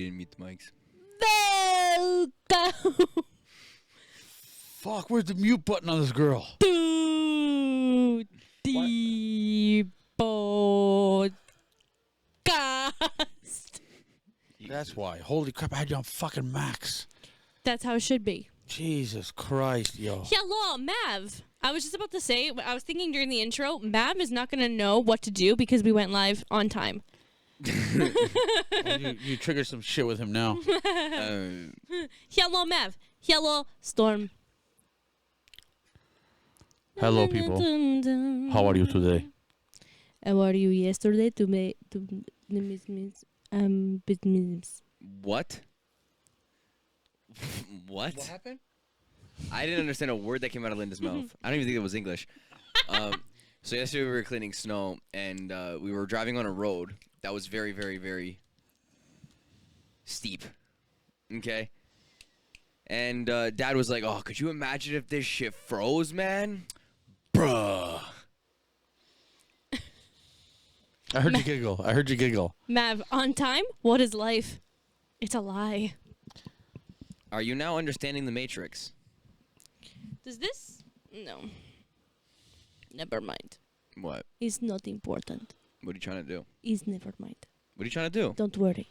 didn't mute the mics. Welcome Fuck, where's the mute button on this girl? to the podcast. That's why. Holy crap, I had you on fucking max. That's how it should be. Jesus Christ, yo. Hello, Mav. I was just about to say, I was thinking during the intro, Mav is not going to know what to do because we went live on time. You triggered some shit with him now. Hello, Mav. Hello, Storm. Hello, people. How are you today? How are you yesterday to me? Business. What? What? What happened? I didn't understand a word that came out of Linda's mouth. I don't even think it was English. So yesterday we were cleaning snow, and we were driving on a road that was very, very, very steep. Okay? And Dad was like, oh, could you imagine if this shit froze, man? Bruh. I heard you giggle. Mav, on time? What is life? It's a lie. Are you now understanding the Matrix? Does this? No. Never mind. What? It's not important. What are you trying to do? It's never mind. What are you trying to do? Don't worry.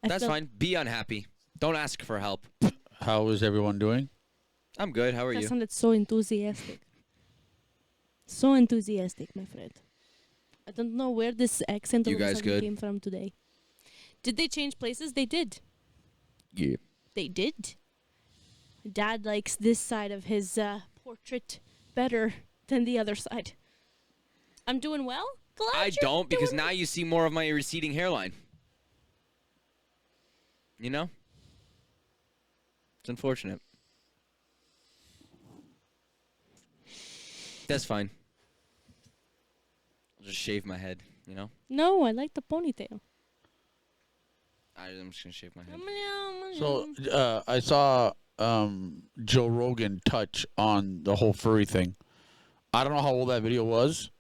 That's fine. Be unhappy. Don't ask for help. How is everyone doing? I'm good. How are That you? sounded so enthusiastic. So enthusiastic, my friend. I don't know where this accent You all of a guys sudden good? came from today. Did they change places? They did. Yeah. They did. Dad likes this side of his portrait better than the other side. I'm doing well? Glad I you're don't, because doing now well. you see more of my receding hairline. You know? It's unfortunate. That's fine. I'll just shave my head, you know? No, I like the ponytail. I'm just gonna shave my head. So, I saw Joe Rogan touch on the whole furry thing. I don't know how old that video was.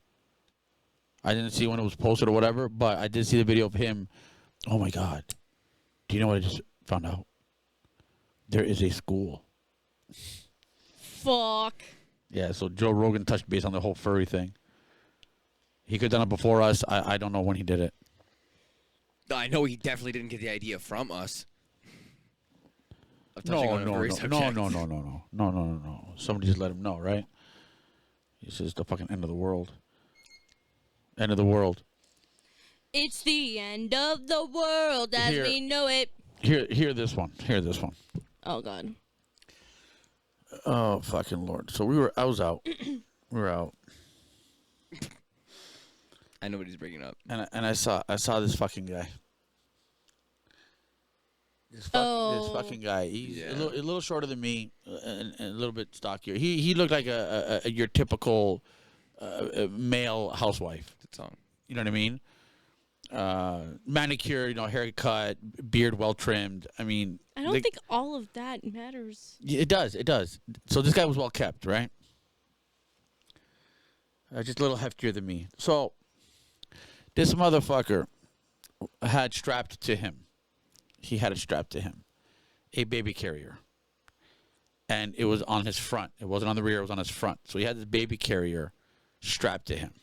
I didn't see when it was posted or whatever, but I did see the video of him. Oh my God. Do you know what I just found out? There is a school. Fuck. Yeah, so Joe Rogan touched base on the whole furry thing. He could have done it before us. I don't know when he did it. I know he definitely didn't get the idea from us. Of touching on a No. furry subject. No. Somebody just let him know, right? This is the fucking end of the world. End of the world. It's the end of the world as Here. we know it. Hear this one. Hear this one. Oh, God. Oh, fucking Lord. So I was out. We were out. I know what he's bringing up. And I saw this fucking guy. This fucking guy. He's Yeah. a little shorter than me, and a little bit stockier. He looked like your typical male housewife. Good song. You know what I mean? Manicure, haircut, beard well trimmed. I mean, I don't think all of that matters. yeah, it does. It does. So this guy was well kept, right? Just a little heftier than me. So this motherfucker had strapped to him. He had it strapped to him, a baby carrier, and it was on his front. It wasn't on the rear. It was on his front. So he had this baby carrier strapped to him,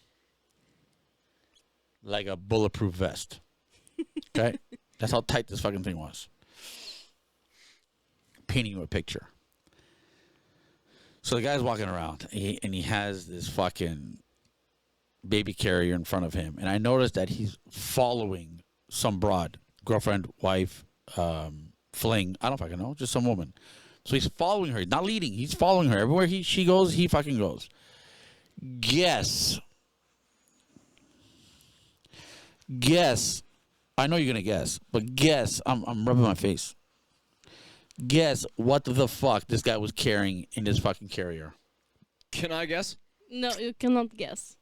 like a bulletproof vest. Okay, that's how tight this fucking thing was. Painting you a picture. So the guy's walking around, and he has this fucking baby carrier in front of him, and I noticed that he's following some broad, girlfriend, wife, fling. I don't fucking know, just some woman. So he's following her. He's not leading. He's following her everywhere she goes. He fucking goes. Guess. I know you're gonna guess, but guess. I'm rubbing my face. Guess what the fuck this guy was carrying in his fucking carrier. Can I guess? No, you cannot guess.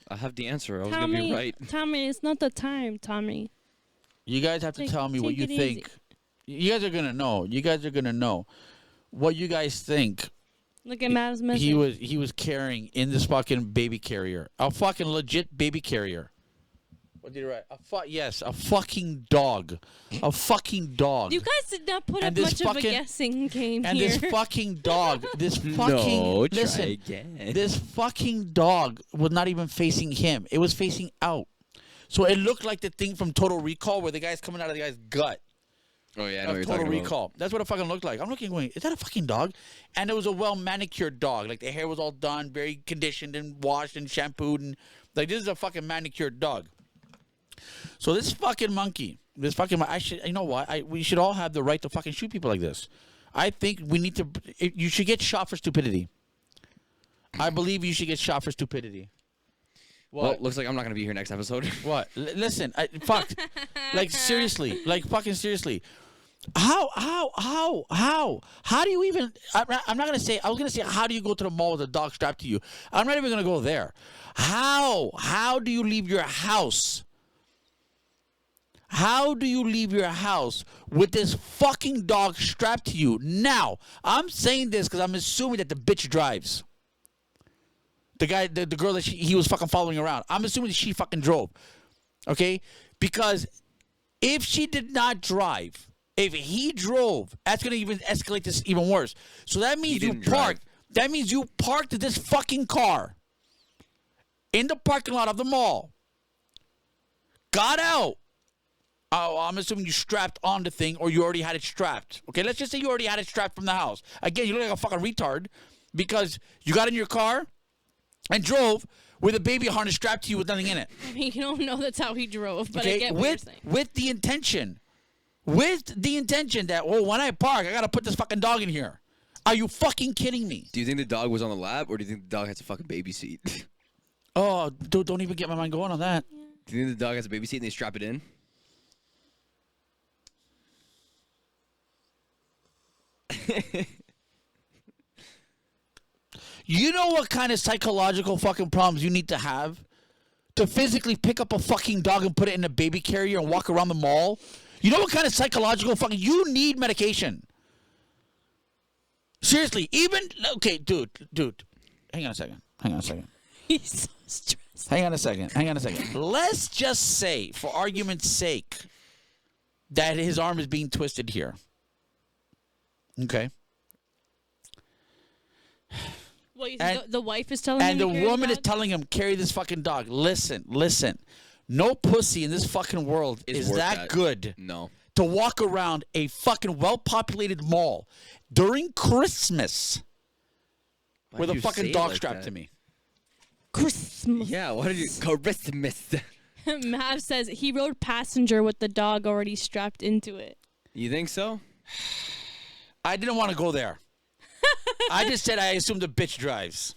I have the answer. I was going to be right. Tommy, it's not the time, Tommy. You guys have to tell me what you take it think. You guys are gonna know. You guys are gonna know what you guys think. Look at Mav's message. He was carrying in this fucking baby carrier, a fucking legit baby carrier. What did you write? Yes, a fucking dog. A fucking dog. You guys did not put And up this much of a fucking- guessing game And here. this fucking dog, this fucking No, try listen, again. this fucking dog was not even facing him. It was facing out. So it looked like the thing from Total Recall where the guy's coming out of the guy's gut. Oh yeah, I know Of what you're Total talking Recall. That's what it fucking looked like. I'm looking going, is that a fucking dog? And it was a well manicured dog. Like the hair was all done, very conditioned and washed and shampooed and like this is a fucking manicured dog. So this fucking monkey, you know what? We should all have the right to fucking shoot people like this. I think we need to. You should get shot for stupidity. I believe you should get shot for stupidity. Well, looks like I'm not gonna be here next episode. What? Listen, fuck. Like seriously, like fucking seriously. How do you even? I'm not gonna say. I was gonna say, how do you go to the mall with a dog strapped to you? I'm not even gonna go there. How do you leave your house? How do you leave your house with this fucking dog strapped to you? Now, I'm saying this because I'm assuming that the bitch drives. The guy, the girl that he was fucking following around. I'm assuming that she fucking drove. Okay? Because if she did not drive, if he drove, that's going to even escalate this even worse. So that means you didn't drive. parked. That means you parked this fucking car in the parking lot of the mall. Got out. Oh, I'm assuming you strapped on the thing or you already had it strapped. Okay, let's just say you already had it strapped from the house. Again, you look like a fucking retard because you got in your car and drove with a baby harness strapped to you with nothing in it. I mean, you don't know that's how he drove, but I Okay, get what you're saying. with the intention that, well, when I park, I got to put this fucking dog in here. Are you fucking kidding me? Do you think the dog was on the lap, or do you think the dog has a fucking baby seat? Do Oh, don't even get my mind going on that. you think the dog has a baby seat and they strap it in? You know what kind of psychological fucking problems you need to have to physically pick up a fucking dog and put it in a baby carrier and walk around the mall? You know what kind of psychological fucking... You need medication. Seriously, even... Okay, dude. Hang on a second. He's so stressed. Hang on a second. Let's just say, for argument's sake, that his arm is being twisted here. Okay? Well, you think the wife is telling him And to the carry woman is dog? telling him, carry this fucking dog. Listen. No pussy in this fucking world It's is worth that that. good No. to walk around a fucking well-populated mall during Christmas Why with did a you fucking say it dog like strapped that? to me. Christmas. Yeah, why did you... Christmas. Mav says he rode passenger with the dog already strapped into it. You think so? I didn't want to go there. I just said I assume the bitch drives.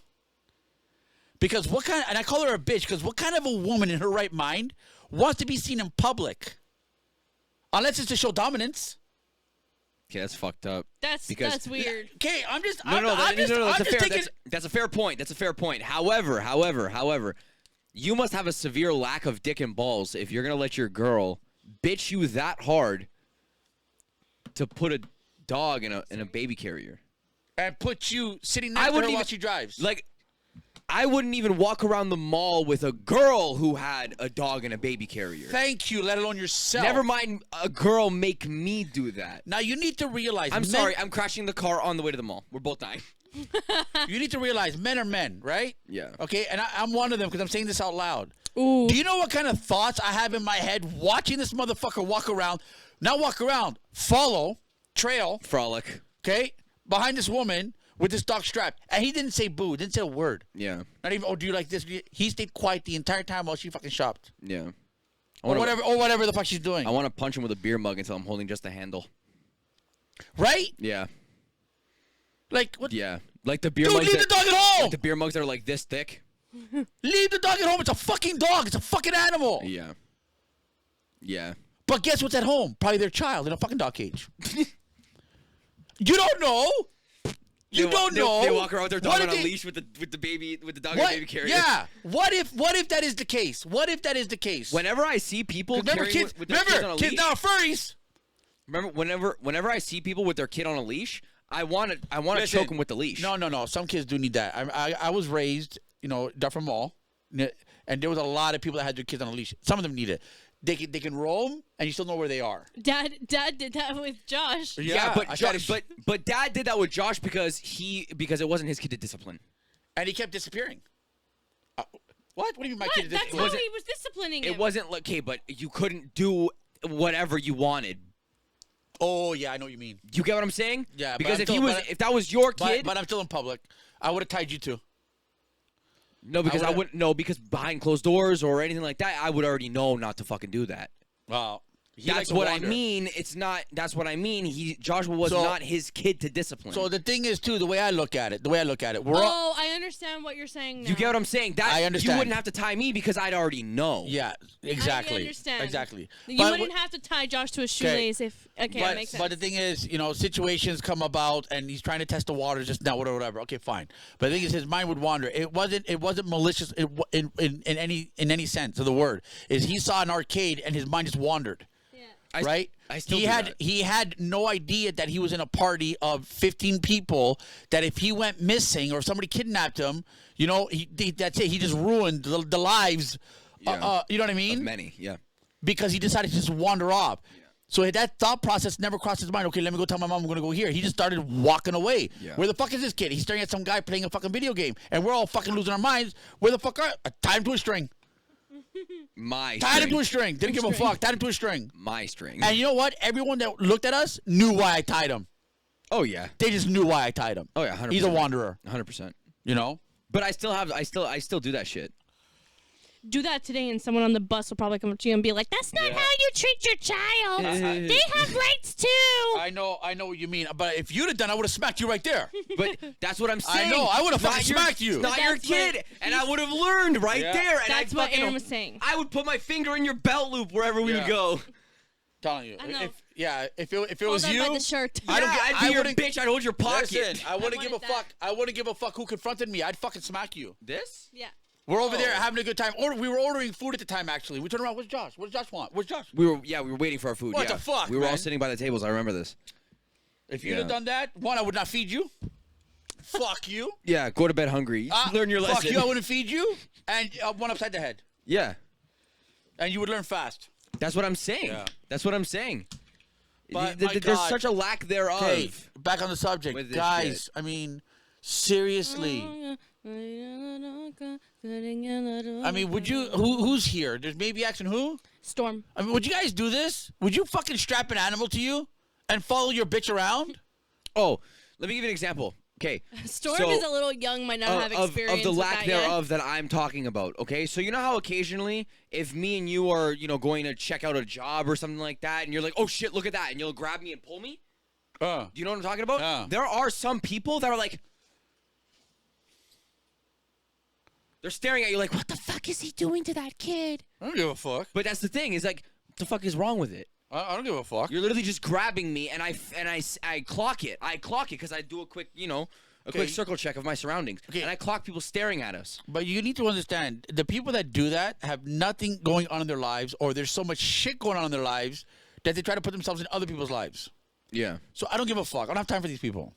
Because what kind... And I call her a bitch because what kind of a woman in her right mind wants to be seen in public? Unless it's to show dominance. Okay, that's fucked up. That's Because- weird. Okay, I'm just... No, I'm that's just a fair. thinking... That's a fair point. That's a fair point. However, you must have a severe lack of dick and balls if you're gonna let your girl bitch you that hard to put a dog in a baby carrier. And put you sitting I next to her wouldn't while even- she drives. Like, I wouldn't even walk around the mall with a girl who had a dog in a baby carrier. Thank you, let alone yourself. Never mind a girl make me do that. Now, you need to realize... I'm men- sorry, I'm crashing the car on the way to the mall. We're both dying. You need to realize men are men, right? Yeah. Okay, and I'm one of them because I'm saying this out loud. Ooh. Do you know what kind of thoughts I have in my head watching this motherfucker walk around? Not walk around, follow, trail, Frolic. okay, behind this woman with this dog strapped. And he didn't say boo, didn't say a word. Yeah. Not even, oh, do you like this? He stayed quiet the entire time while she fucking shopped. Yeah. Or whatever the fuck she's doing. I want to punch him with a beer mug until I'm holding just the handle. Right? Yeah. Like, what? Yeah. Like the beer Dude, mugs. leave the dog at home! Like the beer mugs that are like this thick. Leave the dog at home. It's a fucking dog. It's a fucking animal. Yeah. Yeah. But guess what's at home? Probably their child in a fucking dog cage. You don't know. You don't know. They walk around with their dog What on if a they- leash with the baby with the dog in What? the baby carrier. Yeah. What if that is the case? What if that is the case? Whenever I see people Remember, carrying kids. with their kids on Remember, a kids leash. now are furries. Remember, whenever I see people with their kid on a leash, I want to Listen, choke them with the leash. No. Some kids do need that. I was raised, Duffer Mall, and there was a lot of people that had their kids on a leash. Some of them need it. They can roam, and you still know where they are. Dad did that with Josh. Yeah, I tried to but Dad did that with Josh because it wasn't his kid to discipline. and he kept disappearing. What? What do you mean my What? kid? That's how he was disciplining him. It wasn't like, okay, but you couldn't do whatever you wanted. Oh yeah, I know what you mean. You get what I'm saying? Yeah, but Because I'm if he still- was, but- if that was your kid, But I'm still in public. I would have tied you too. no, because I would've- wouldn't know because behind closed doors or anything like that, I would already know not to fucking do that. Wow. That's what I mean. It's not. That's what I mean. Joshua was So- not his kid to discipline. So the thing is, too, the way I look at it, we're all, Oh, I understand what you're saying now. you get what I'm saying? That I understand. You wouldn't have to tie me because I'd already know. yeah, exactly. I understand. Exactly. You But wouldn't have to tie Josh to a shoelace if. Okay, that makes sense. But the thing is, situations come about, and he's trying to test the waters just now, whatever. Okay, fine. But the thing is, his mind would wander. It wasn't malicious in any sense of the word. Is he saw an arcade and his mind just wandered. Right? I still he do had that. he had no idea that he was in a party of 15 people, that if he went missing or somebody kidnapped him, that's it. He just ruined the lives. Yeah. You know what I mean? Of many, yeah. Because he decided to just wander off. So that thought process never crossed his mind. Okay, let me go tell my mom I'm going to go here. He just started walking away. Yeah. Where the fuck is this kid? He's staring at some guy playing a fucking video game, and we're all fucking losing our minds. Where the fuck are? Tied him to a string. Tied him to a string. Didn't give a fuck. Tied him to a string. My string. And you know what? Everyone that looked at us knew why I tied him. Oh yeah. They just knew why I tied him. Oh yeah. 100%. He's a wanderer. 100%. You know. But I still do that shit. Do that today, and someone on the bus will probably come up to you and be like, "That's not how you treat your child. They have rights too." I know what you mean. But if you'd have done, I would have smacked you right there. But that's what I'm I saying. know. I would have Not fucking your- smacked you. Not your That's what- kid, and I would have learned right Yeah. there. And That's I what fucking, Aaron was saying. I would put my finger in your belt loop wherever we Yeah. would go. Telling you. I know. If it Hold was on you, by the shirt. I don't Yeah, get- I'd I be your wouldn't- bitch. I'd hold your pocket. Listen, I wouldn't give a wanted that. fuck. I wouldn't give a fuck who confronted me. I'd fucking smack you. This? Yeah. We're over there having a good time. We were ordering food at the time, actually. We turned around. Where's Josh? What does Josh want? Where's Josh? We were waiting for our food. What yeah. the fuck, We were all man? sitting by the tables. I remember this. If you'd have done that, one, I would not feed you. Fuck you. Yeah, go to bed hungry. Learn your lesson. Fuck you, I wouldn't feed you. And one upside the head. Yeah, And you would learn fast. that's what I'm saying. Yeah. That's what I'm saying. But, my There's God. such a lack thereof. Okay, back on the subject. With this Guys, shit. I mean, seriously. I mean, would you, who's here? There's maybe asking who? Storm. I mean, would you guys do this? Would you fucking strap an animal to you and follow your bitch around? Oh, let me give you an example. Okay. Storm so, is a little young, might not have experience of the with lack that yet. thereof that I'm talking about. Okay, so you know how occasionally, if me and you are, going to check out a job or something like that, and you're like, "Oh shit, look at that," and you'll grab me and pull me. Do you know what I'm talking about? Yeah. There are some people that are like, they're staring at you like, "What the fuck is he doing to that kid?" I don't give a fuck. But that's the thing is like, what the fuck is wrong with it? I don't give a fuck. You're literally just grabbing me, and I clock it. I clock it because I do a quick, quick circle check of my surroundings, and I clock people staring at us. But you need to understand, the people that do that have nothing going on in their lives, or there's so much shit going on in their lives that they try to put themselves in other people's lives. Yeah. So I don't give a fuck. I don't have time for these people.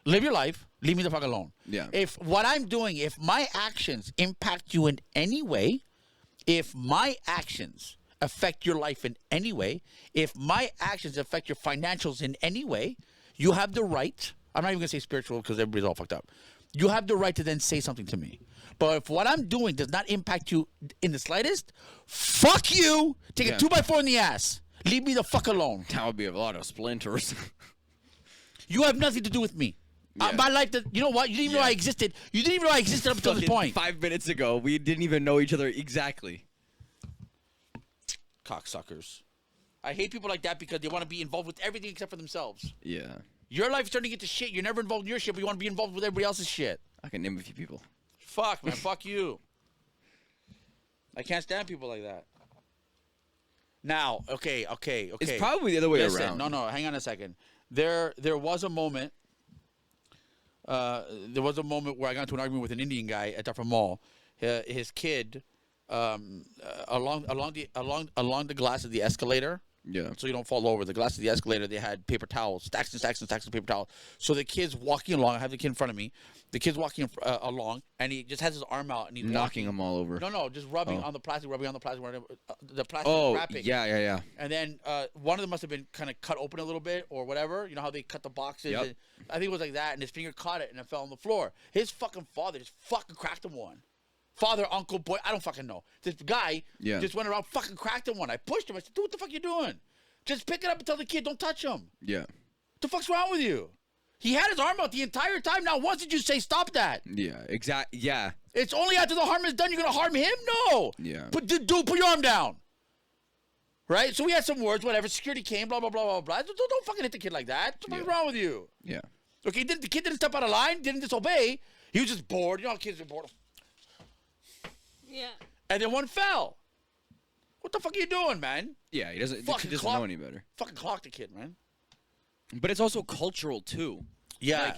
Live your life. Leave me the fuck alone. Yeah. If what I'm doing, if my actions impact you in any way, if my actions affect your life in any way, if my actions affect your financials in any way, you have the right. I'm not even going to say spiritual because everybody's all fucked up. You have the right to then say something to me. But if what I'm doing does not impact you in the slightest, fuck you. Take a 2x4 in the ass. Leave me the fuck alone. That would be a lot of splinters. You have nothing to do with me. Yeah. My life, you know what? You didn't even know I existed. You didn't even know I existed up until this point. 5 minutes ago, we didn't even know each other exactly. Cocksuckers. I hate people like that because they want to be involved with everything except for themselves. Yeah. Your life's turning into shit. You're never involved in your shit, but you want to be involved with everybody else's shit. I can name a few people. Fuck, man. Fuck you. I can't stand people like that. Now, okay. It's probably the other way Listen, around. No, hang on a second. There was a moment. There was a moment where I got into an argument with an Indian guy at Duffer Mall. His kid, along the glass of the escalator, Yeah. So you don't fall over. The glass of the escalator, they had paper towels, stacks and stacks and stacks of paper towels. So the kid's walking along. I have the kid in front of me. The kid's walking along, and he just has his arm out, and he's Knocking walking. them all over. No, just rubbing Oh. on the plastic, the plastic Oh, wrapping. yeah. And then one of them must have been kind of cut open a little bit or whatever. You know how they cut the boxes? Yep. And I think it was like that, and his finger caught it, and it fell on the floor. His fucking father just fucking cracked him one. Father, uncle, boy, I don't fucking know. This guy just went around fucking cracked him one. I pushed him. I said, dude, what the fuck you doing? Just pick it up and tell the kid, don't touch him. Yeah. What the fuck's wrong with you? He had his arm out the entire time. Not once did you say stop that. Yeah. Exactly. Yeah. It's only after the harm is done you're going to harm him? No. Yeah. Dude, put your arm down. Right? So we had some words, whatever. Security came, blah, blah, blah, blah, blah. Don't fucking hit the kid like that. What's wrong with you? Yeah. Okay, the kid didn't step out of line, didn't disobey. He was just bored. You know how kids are bored. Yeah. And then one fell. What the fuck are you doing, man? Yeah. He doesn't. The Fucking kid doesn't clock. know any better. Fucking clock the kid, man. But it's also cultural too. Yeah.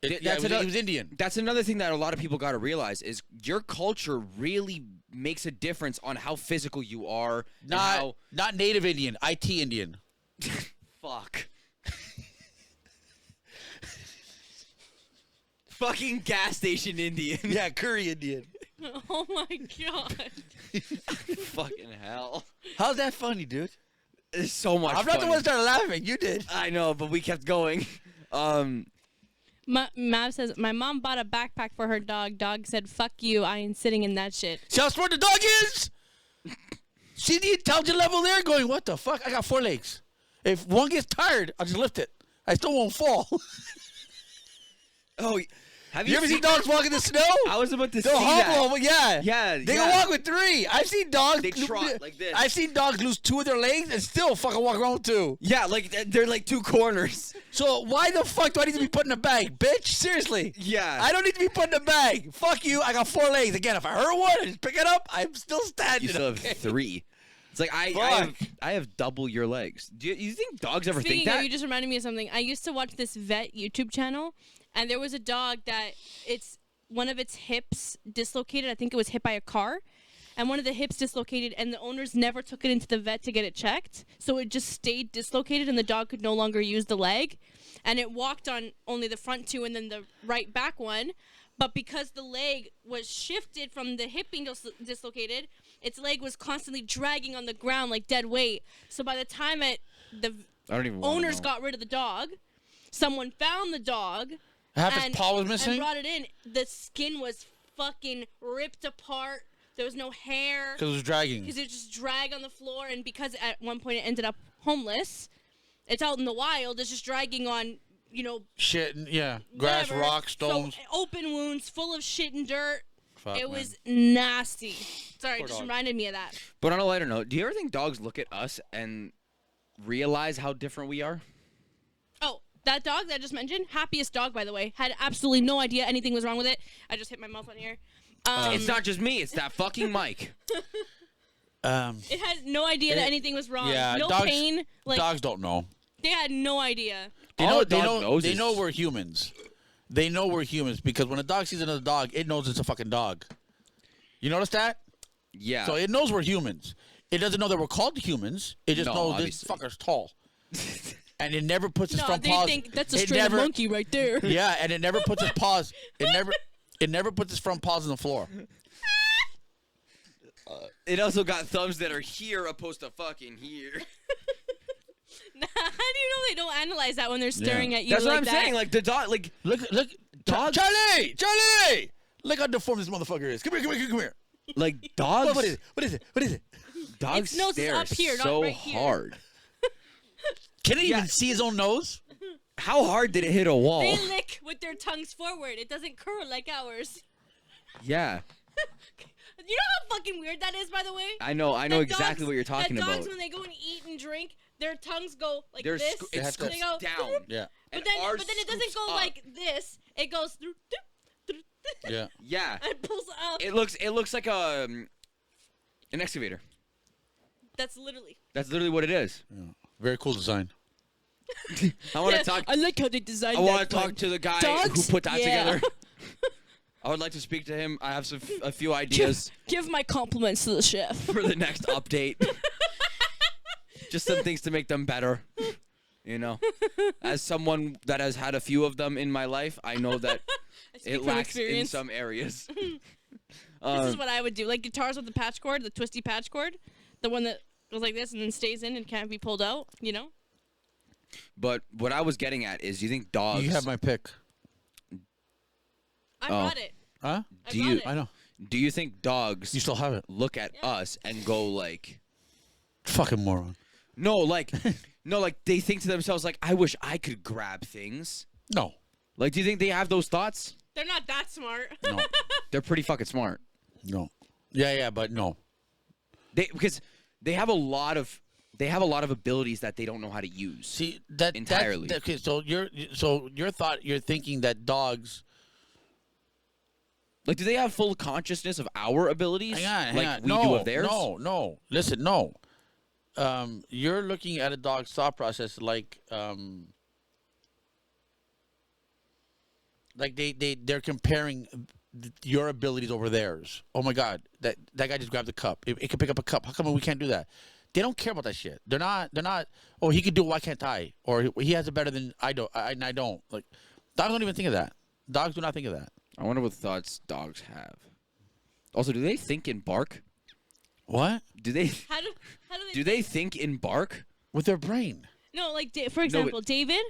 Like, He was Indian. That's another thing that a lot of people got to realize is your culture really makes a difference on how physical you are. And how Not native Indian, IT Indian. fuck. Fucking gas station Indian. Yeah, curry Indian. Oh my god. Fucking hell. How's that funny, dude? It's so much. I'm not the funny. one that started laughing. You did. I know, but we kept going. Mav says, my mom bought a backpack for her dog. Dog said, fuck you, I ain't sitting in that shit. See how smart the dog is? See the intelligence level there? Going, what the fuck? I got 4 legs. If one gets tired, I'll just lift it. I still won't fall. Oh, have You ever seen dogs walk in the snow? I was about to They'll see hobble, that. yeah. Yeah, They yeah. can walk with 3. I've seen dogs. They trot like this. I've seen dogs lose 2 of their legs and still fucking walk around with 2. Yeah, like they're like 2 corners. So why the fuck do I need to be put in a bag, bitch? Seriously. Yeah. I don't need to be put in a bag. Fuck you. I got 4 legs. Again, if I hurt one and just pick it up, I'm still standing. You still have okay? 3. It's like Fuck. I have double your legs. Do you think dogs ever Speaking think that? of, you just reminded me of something. I used to watch this vet YouTube channel, and there was a dog that one of its hips dislocated. I think it was hit by a car. And one of the hips dislocated, and the owners never took it into the vet to get it checked. So it just stayed dislocated, and the dog could no longer use the leg. And it walked on only the front 2 and then the right back one. But because the leg was shifted from the hip being dislocated, its leg was constantly dragging on the ground like dead weight. So by the time the I don't even wanna owners know. got rid of the dog, someone found the dog. Half his paw was And missing? brought it in. The skin was fucking ripped apart. There was no hair. Because it was dragging. Because it just dragged on the floor. And because at one point it ended up homeless, it's out in the wild. It's just dragging on, Shit, yeah. Grass, whatever. rocks, stones. So, open wounds, full of shit and dirt. Fuck, It man. was nasty. Sorry, Poor it just dog. reminded me of that. But on a lighter note, do you ever think dogs look at us and realize how different we are? Oh, that dog that I just mentioned, happiest dog, by the way, had absolutely no idea anything was wrong with it. I just hit my mouth on here. It's not just me. It's that fucking mic. It had no idea that anything was wrong. Yeah, no dogs, pain. Like dogs don't know. they had no idea. They All know, a dog knows they is- know we're humans. They know we're humans because when a dog sees another dog, it knows it's a fucking dog. You notice that? Yeah. So it knows we're humans. It doesn't know that we're called humans. It just No, knows obviously. this fucker's tall. And it never puts its No, front they paws. think that's a it stray never, monkey right there. Yeah, and it never puts its paws. It never puts its front paws on the floor. It also got thumbs that are here opposed to fucking here. How do you know they don't analyze that when they're staring at you? That's like what I'm that? saying. Like the dog, like Look, Dogs- Charlie! Look how deformed this motherfucker is. Come here. like dogs. What is it? Dogs Its nose is stare up here, not so right here. hard. Can it Yeah. even see his own nose? How hard did it hit a wall? They lick with their tongues forward. It doesn't curl like ours. Yeah, You know how fucking weird that is, by the way? I know That exactly dogs- what you're talking that about. dogs, when they go and eat and drink, their tongues go like They're this. it have to- scoops They go, down. Yeah. But and then, ours but then it doesn't scoops go up. like this. It goes through. Yeah. Yeah, And pulls up. it looks like an excavator. That's literally. That's literally what it is. Very cool design. I want to Yeah, talk. I like how they designed I want that to talk one. to the guy Dogs? who put that Yeah. together. I would like to speak to him. I have a few ideas Give my compliments to the chef. for the next update. Just some things to make them better. You know, as someone that has had a few of them in my life, I know that I speak it from lacks in experience. some areas. This is what I would do. Like guitars with the patch cord, the twisty patch cord, the one that goes like this and then stays in and can't be pulled out. You know. But what I was getting at is, do you think dogs? You have my pick. I Oh. bought it. Huh? I Do bought you? it. I know. Do you think dogs You still have it. look at us and go like, Fucking moron. no, like, no, like they think to themselves like, I wish I could grab things. No. Like, do you think they have those thoughts? They're not that smart. No. They're pretty fucking smart. No. Yeah, but no. Because they have a lot of abilities that they don't know how to use. See that Entirely. Okay, so you're thinking that dogs. Like, do they have full consciousness of our abilities? Hang like on. we no, do of theirs? No. Listen, no. You're looking at a dog's thought process like they're comparing your abilities over theirs. Oh my God, that guy just grabbed the cup. It can pick up a cup. How come we can't do that? They don't care about that shit. They're not. Oh, he could do it. Why can't I? Or he has it better than I don't. And I don't. Like dogs don't even think of that. Dogs do not think of that. I wonder what thoughts dogs have. Also, do they think in bark? What? Do they How do do they think in bark? With their brain. No, like for example, David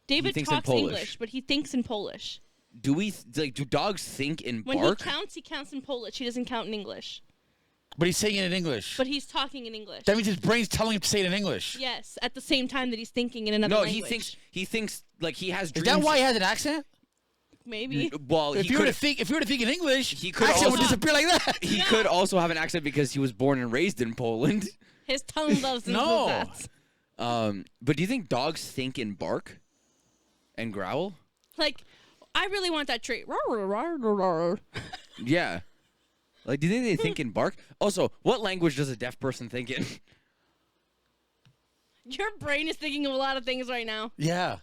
thinks in talks Polish. English, but he thinks in Polish. Do we like? Do dogs think in When bark? he counts in Polish. He doesn't count in English. But he's saying it in English. But he's talking in English. That means his brain's telling him to say it in English. Yes, at the same time that he's thinking in another No, language. he thinks like he has Is dreams. that why he has an accent? Maybe. Well, If he you were to could think in English, He could accent would also- disappear like that. he could also have an accent because he was born and raised in Poland. His tongue loves to No. do that. But do you think dogs think in bark and growl? Like, I really want that trait. Yeah. Like, do you think they think in bark? Also, what language does a deaf person think in? Your brain is thinking of a lot of things right now. Yeah.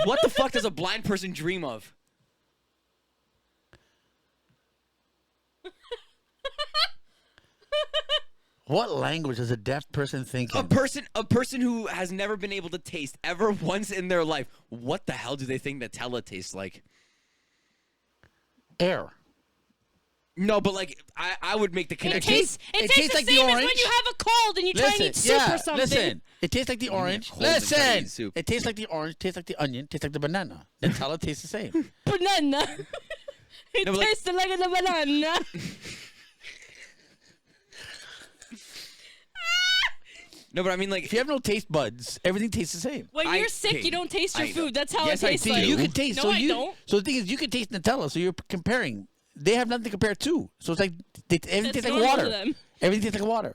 What the fuck does a blind person dream of? What language does a deaf person think A in? person who has never been able to taste ever once in their life. What the hell do they think Nutella tastes like? Air. No, but like I would make the It connection. tastes like the the same as when orange. you have a cold and you try and eat soup or something. listen. It tastes like the orange. cold and try to Listen. eat soup. It tastes like the orange, tastes like the onion, tastes like the banana. Nutella tastes the same. Banana. It No, but like- tastes like a banana. No, but I mean like If you have no taste buds, everything tastes the same. When I- you're sick, okay, you don't taste your I know. food. That's how Yes, it I tastes do. like. You can taste. No, so I you. don't. So the thing is, you can taste Nutella. So you're comparing. They have nothing to compare to. So it's like everything That's tastes like normal to water. them. Everything tastes like water.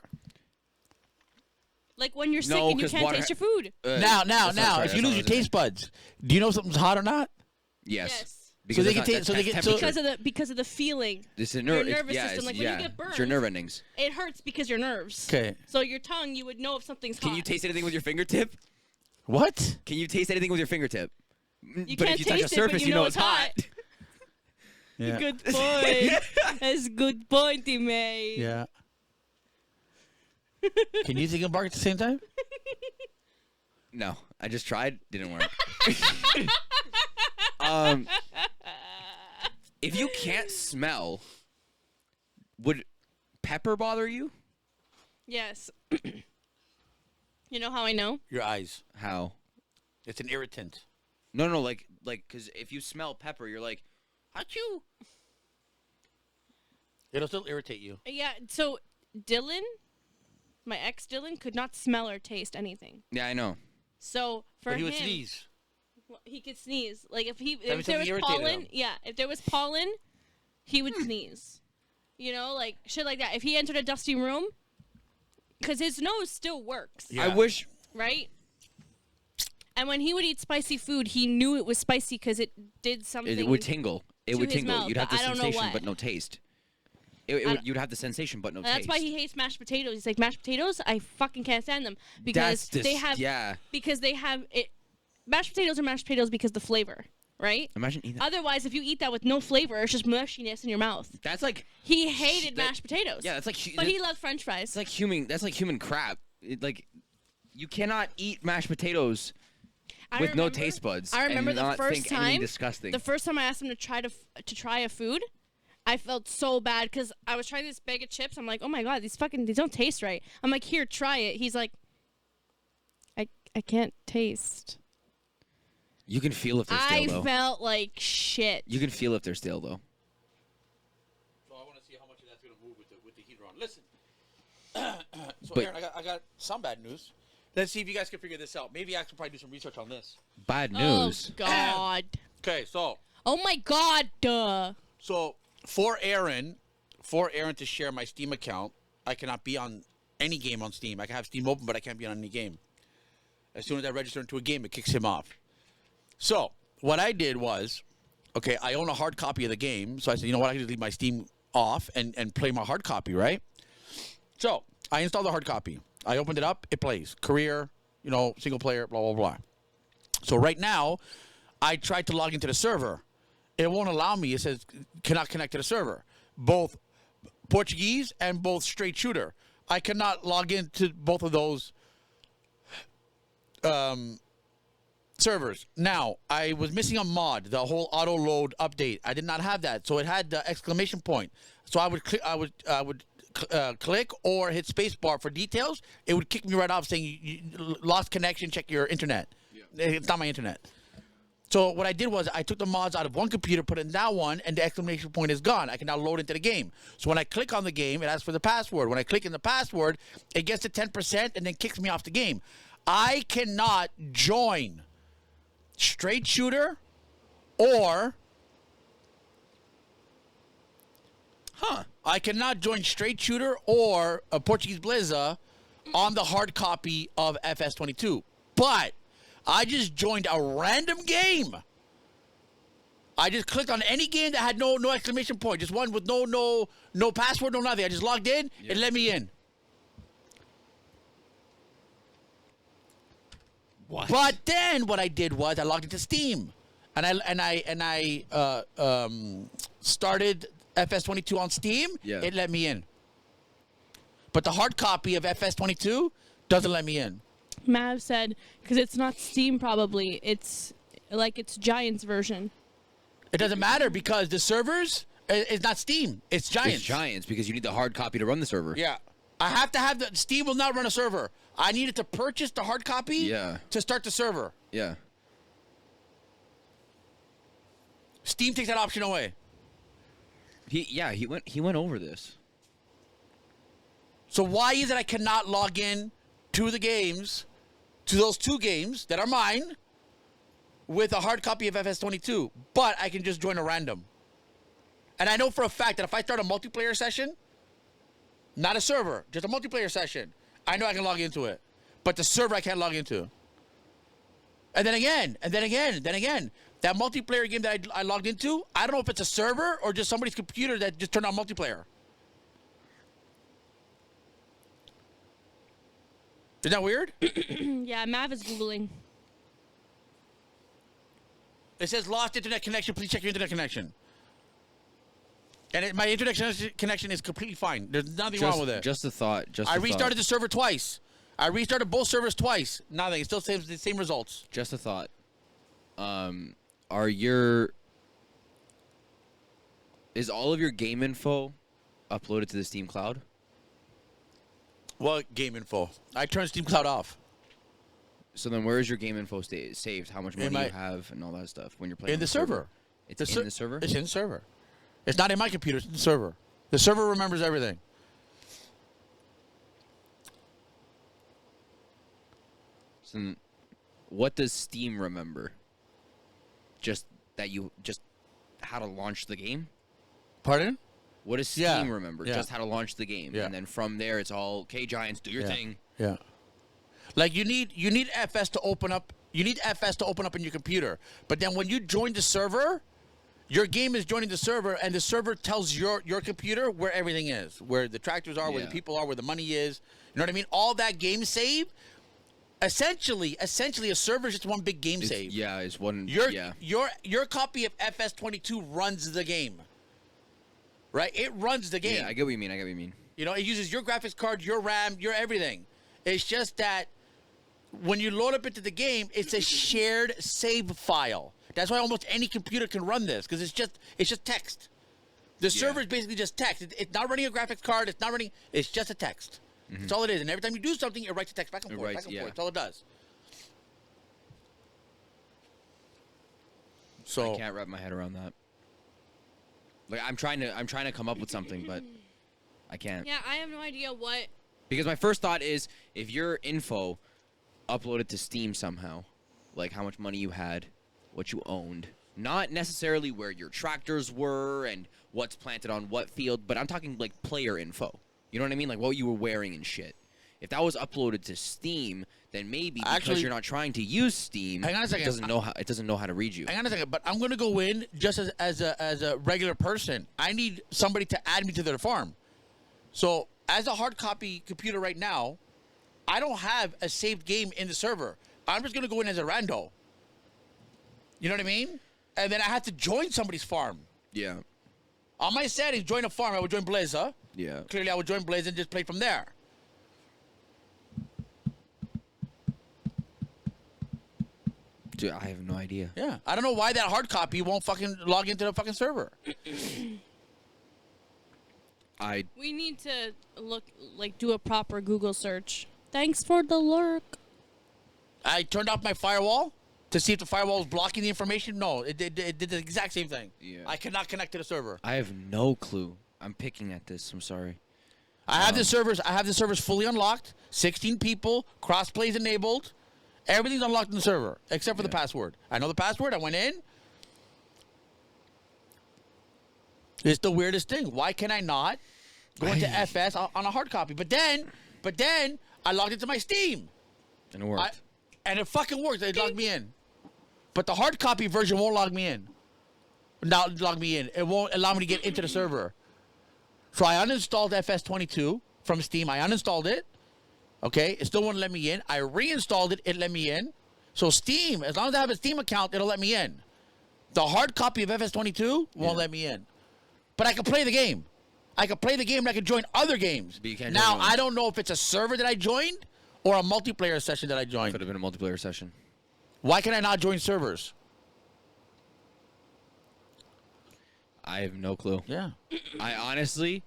Like when you're sick No, and you 'cause can't water taste ha- your food. Now, that's not right, if you that's lose your not taste buds, do you know if something's hot or not? Yes. Yes. Because So they that's can not- taste- so that's they get- so- temperature. Because of the feeling. This is your nerve. nervous yeah, system, it's- like when you yeah, get it's your burned. nerve endings. It hurts because your nerves. Okay. So your tongue, you would know if something's hot. Can you taste anything with your fingertip? What? Can you taste anything with your fingertip? You but can't if you touch a taste it, but surface, you you know know it's it's hot. Yeah. Good point. That's a good point he made. Yeah. Can you think of bark at the same time? No, I just tried. Didn't work. If you can't smell, would pepper bother you? Yes. You know how I know? Your eyes. How? It's an irritant. No, like, because if you smell pepper, you're like, achoo. It'll still irritate you. Yeah, so Dylan, my ex Dylan, could not smell or taste anything. Yeah, I know. So for But he him, would sneeze. well, he could sneeze. Like if means there was something irritated pollen, him. yeah, if there was pollen, he would sneeze. You know, like shit like that. If he entered a dusty room, because his nose still works, Yeah. I wish. right? And when he would eat spicy food, he knew it was spicy because it did something. It would tingle. It to would his tingle. mouth, You'd have the but I don't know sensation, what. but no taste. I- You'd have the sensation, but no And that's taste. why he hates mashed potatoes. He's like, mashed potatoes, I fucking can't stand them because they have Yeah. because they have it. Mashed potatoes are mashed potatoes because the flavor, right? Imagine eating that. Otherwise, if you eat that with no flavor, it's just mushiness in your mouth. That's like. He hated that- mashed potatoes. Yeah, that's like. but he loved French fries. It's like human. That's like human crap. You cannot eat mashed potatoes I with no remember- taste buds. I remember and the not first think anything time. disgusting. The first time I asked him to try a food, I felt so bad because I was trying this bag of chips. I'm like, oh my god, these don't taste right. I'm like, here, try it. He's like, I can't taste. You can feel if they're stale, I though. felt like shit. You can feel if they're stale, though. So I want to see how much of that's going to move with the heater on. Listen. So, But- Aaron, I got some bad news. Let's see if you guys can figure this out. Maybe I can probably do some research on this. Bad news. Oh god. Okay, so Oh my god. Duh. for Aaron to share my Steam account, I cannot be on any game on Steam. I can have Steam open, but I can't be on any game. As soon as I register into a game, it kicks him off. So what I did was, okay, I own a hard copy of the game, so I said, you know what, I can just leave my Steam off and play my hard copy, right? So I installed the hard copy. I opened it up, it plays. Career, single player, blah, blah, blah. So right now, I tried to log into the server. It won't allow me. It says cannot connect to the server. Both Portuguese and both straight shooter. I cannot log into both of those servers. Now, I was missing a mod, the whole auto load update. I did not have that, so it had the exclamation point. So I would click or hit spacebar for details. It would kick me right off saying you lost connection. Check your internet. Yeah. It's not my internet. So what I did was I took the mods out of one computer, put it in that one, and the exclamation point is gone. I can now load into the game. So when I click on the game, it asks for the password. When I click in the password, it gets to 10% and then kicks me off the game. I cannot join straight shooter or I cannot join straight shooter or a Portuguese Blizzard on the hard copy of FS22. But I just joined a random game. I just clicked on any game that had no exclamation point, just one with no password, no nothing. I just logged in, it let me in. What? But then what I did was I logged into Steam, and I started FS22 on Steam. Yeah. It let me in. But the hard copy of FS22 doesn't let me in. Mav said because it's not Steam. Probably it's Giants version. It doesn't matter because the servers is not Steam. It's Giants. It's Giants because you need the hard copy to run the server. Yeah. I have to have the Steam will not run a server. I needed to purchase the hard copy to start the server. Yeah. Steam takes that option away. He went over this. So why is it I cannot log in to the games, to those two games that are mine, with a hard copy of FS22, but I can just join a random? And I know for a fact that if I start a multiplayer session, not a server, just a multiplayer session, I know I can log into it. But the server I can't log into. And then again, that multiplayer game that I logged into, I don't know if it's a server or just somebody's computer that just turned on multiplayer. Isn't that weird? Yeah, Mav is googling. It says lost internet connection. Please check your internet connection. And my internet connection is completely fine. There's nothing wrong with it. Just a thought. I restarted the server twice. I restarted both servers twice. Nothing. It still saves the same results. Just a thought. Is all of your game info uploaded to the Steam cloud? What game info? I turned Steam Cloud off. So then where is your game info saved? How much money you have and all that stuff when you're playing In the server. It's in the server? It's in the server. It's not in my computer. It's in the server. The server remembers everything. So then what does Steam remember? Just how to launch the game? Pardon? What does Steam remember? Yeah. Just how to launch the game. Yeah. And then from there it's all, okay, Giants, do your thing. Yeah. Like you need FS to open up. You need FS to open up in your computer. But then when you join the server, your game is joining the server, and the server tells your computer where everything is, where the tractors are, where the people are, where the money is. You know what I mean? All that game save. Essentially, a server is just one big game save. Yeah, it's one. Your copy of FS22 runs the game. Right? It runs the game. Yeah, I get what you mean. You know, it uses your graphics card, your RAM, your everything. It's just that when you load up into the game, it's a shared save file. That's why almost any computer can run this because it's just text. The server is basically just text. It's not running a graphics card. It's not running. It's just a text. That's all it is. And every time you do something, it writes the text back and forth, back and forth. That's all it does. So I can't wrap my head around that. Like I'm trying to come up with something, but I can't. Yeah, I have no idea what. Because my first thought is if your info uploaded to Steam somehow, like how much money you had, what you owned, not necessarily where your tractors were and what's planted on what field, but I'm talking like player info. You know what I mean? Like what you were wearing and shit. If that was uploaded to Steam, then maybe because you're not trying to use Steam, hang on a second. It doesn't know how to read you. Hang on a second, but I'm gonna go in just as a regular person. I need somebody to add me to their farm. So as a hard copy computer right now, I don't have a saved game in the server. I'm just gonna go in as a rando. You know what I mean? And then I have to join somebody's farm. Yeah. On my settings, join a farm. I would join Blazer. Yeah. Clearly, I would join Blaze and just play from there. Dude, I have no idea. Yeah. I don't know why that hard copy won't fucking log into the fucking server. We need to do a proper Google search. Thanks for the lurk. I turned off my firewall to see if the firewall was blocking the information. No, it did the exact same thing. Yeah. I cannot connect to the server. I have no clue. I'm picking at this. I'm sorry. I have the servers fully unlocked. 16 people, crossplays enabled. Everything's unlocked in the server except for the password. I know the password. I went in. It's the weirdest thing. Why can I not go into FS on a hard copy? But then I logged into my Steam. And it worked. And it fucking works. It logged me in. But the hard copy version won't log me in. Not log me in. It won't allow me to get into the server. So I uninstalled FS22 from Steam. I uninstalled it. Okay, it still wouldn't let me in. I reinstalled it. It let me in. So Steam, as long as I have a Steam account, it'll let me in. The hard copy of FS22 won't let me in. But I can play the game. I can play the game and I can join other games. But you can't now, join one. I don't know if it's a server that I joined or a multiplayer session that I joined. Could have been a multiplayer session. Why can I not join servers? I have no clue. Yeah. I honestly,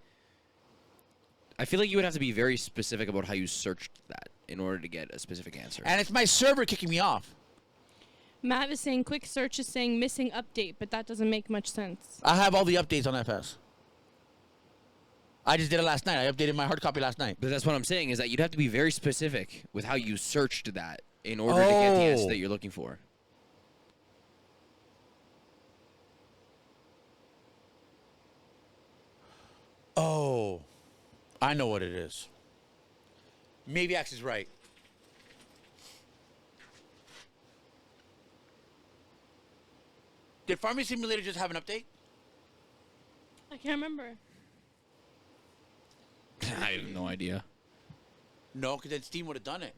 I feel like you would have to be very specific about how you searched that in order to get a specific answer. And it's my server kicking me off. Matt is saying quick search is saying missing update, but that doesn't make much sense. I have all the updates on FS. I just did it last night. I updated my hard copy last night. But that's what I'm saying is that you'd have to be very specific with how you searched that in order to get the answer that you're looking for. Oh, I know what it is. Maybe Axe is right. Did Farming Simulator just have an update? I can't remember. I have no idea. No, because then Steam would have done it.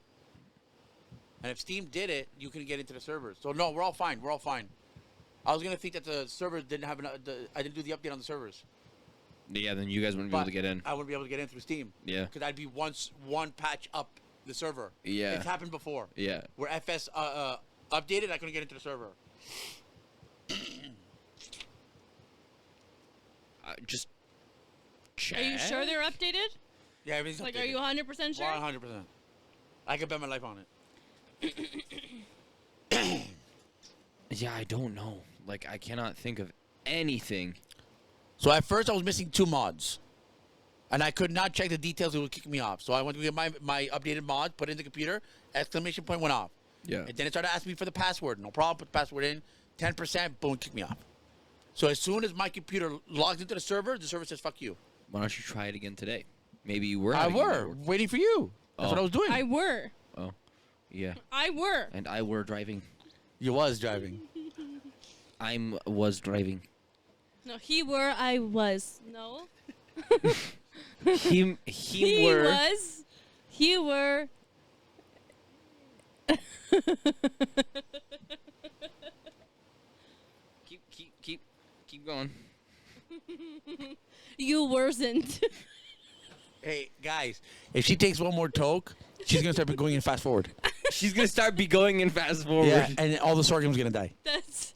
And if Steam did it, you can get into the servers. So no, we're all fine. We're all fine. I was gonna think that the servers didn't have I didn't do the update on the servers. Yeah, then you guys wouldn't be able to get in. I wouldn't be able to get in through Steam. Yeah. Because I'd be one patch up the server. Yeah. It's happened before. Yeah. Where FS updated, I couldn't get into the server. Just check. Are you sure they're updated? Yeah, everything's Like, updated. are you 100% sure? 100%. I could bet my life on it. Yeah, I don't know. Like, I cannot think of anything. So at first I was missing 2 mods. And I could not check the details, it would kick me off. So I went to get my updated mod, put it in the computer, exclamation point went off. Yeah. And then it started asking me for the password. No problem, put the password in, 10%, boom, kick me off. So as soon as my computer logs into the server says, fuck you. Why don't you try it again today? Maybe you were. I having were, that work. waiting for you. That's what I was doing. I were. Oh, yeah. I were. And I were driving. You was driving. Was driving. No, he were. I was. No. He were. Was. He were. Keep going. You wasn't. Hey, guys, if she takes one more toke, she's going to start going in fast forward. She's gonna start be going in fast forward. Yeah, and all the sorghum's gonna die. That's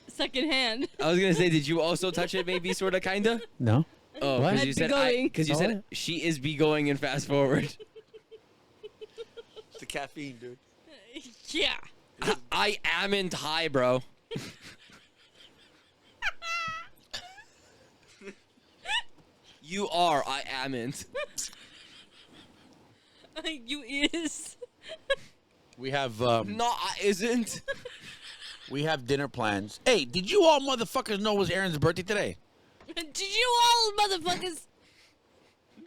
secondhand. I was gonna say, did you also touch it? Maybe, sorta, kinda. No. Oh, What? because you said because you Oh. said she is be going in fast forward. It's the caffeine, dude. Yeah. I am in high, bro. You are. I amn't. You is. We have No, I isn't. we have dinner plans. Hey, did you all motherfuckers know it was Aaron's birthday today? Did you all motherfuckers?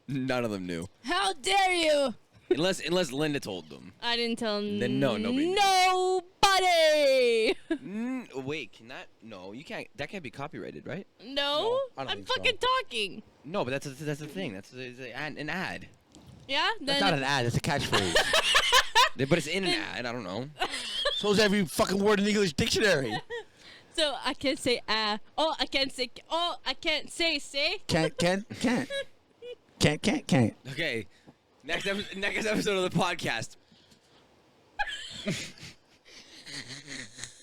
None of them knew, How dare you? unless Linda told them. I didn't tell Then no, nobody knew. Nobody. Wait, can that? No, you can't. That can't be copyrighted, right? No, I don't I'm think so. fucking talking. No, but that's the thing. That's an ad. Yeah. That's Then not an ad. It's a catchphrase. But it's in an ad. I don't know. So is every fucking word in the English dictionary. so I can't say oh I can't say I can't say Can't. Okay. Next episode of the podcast.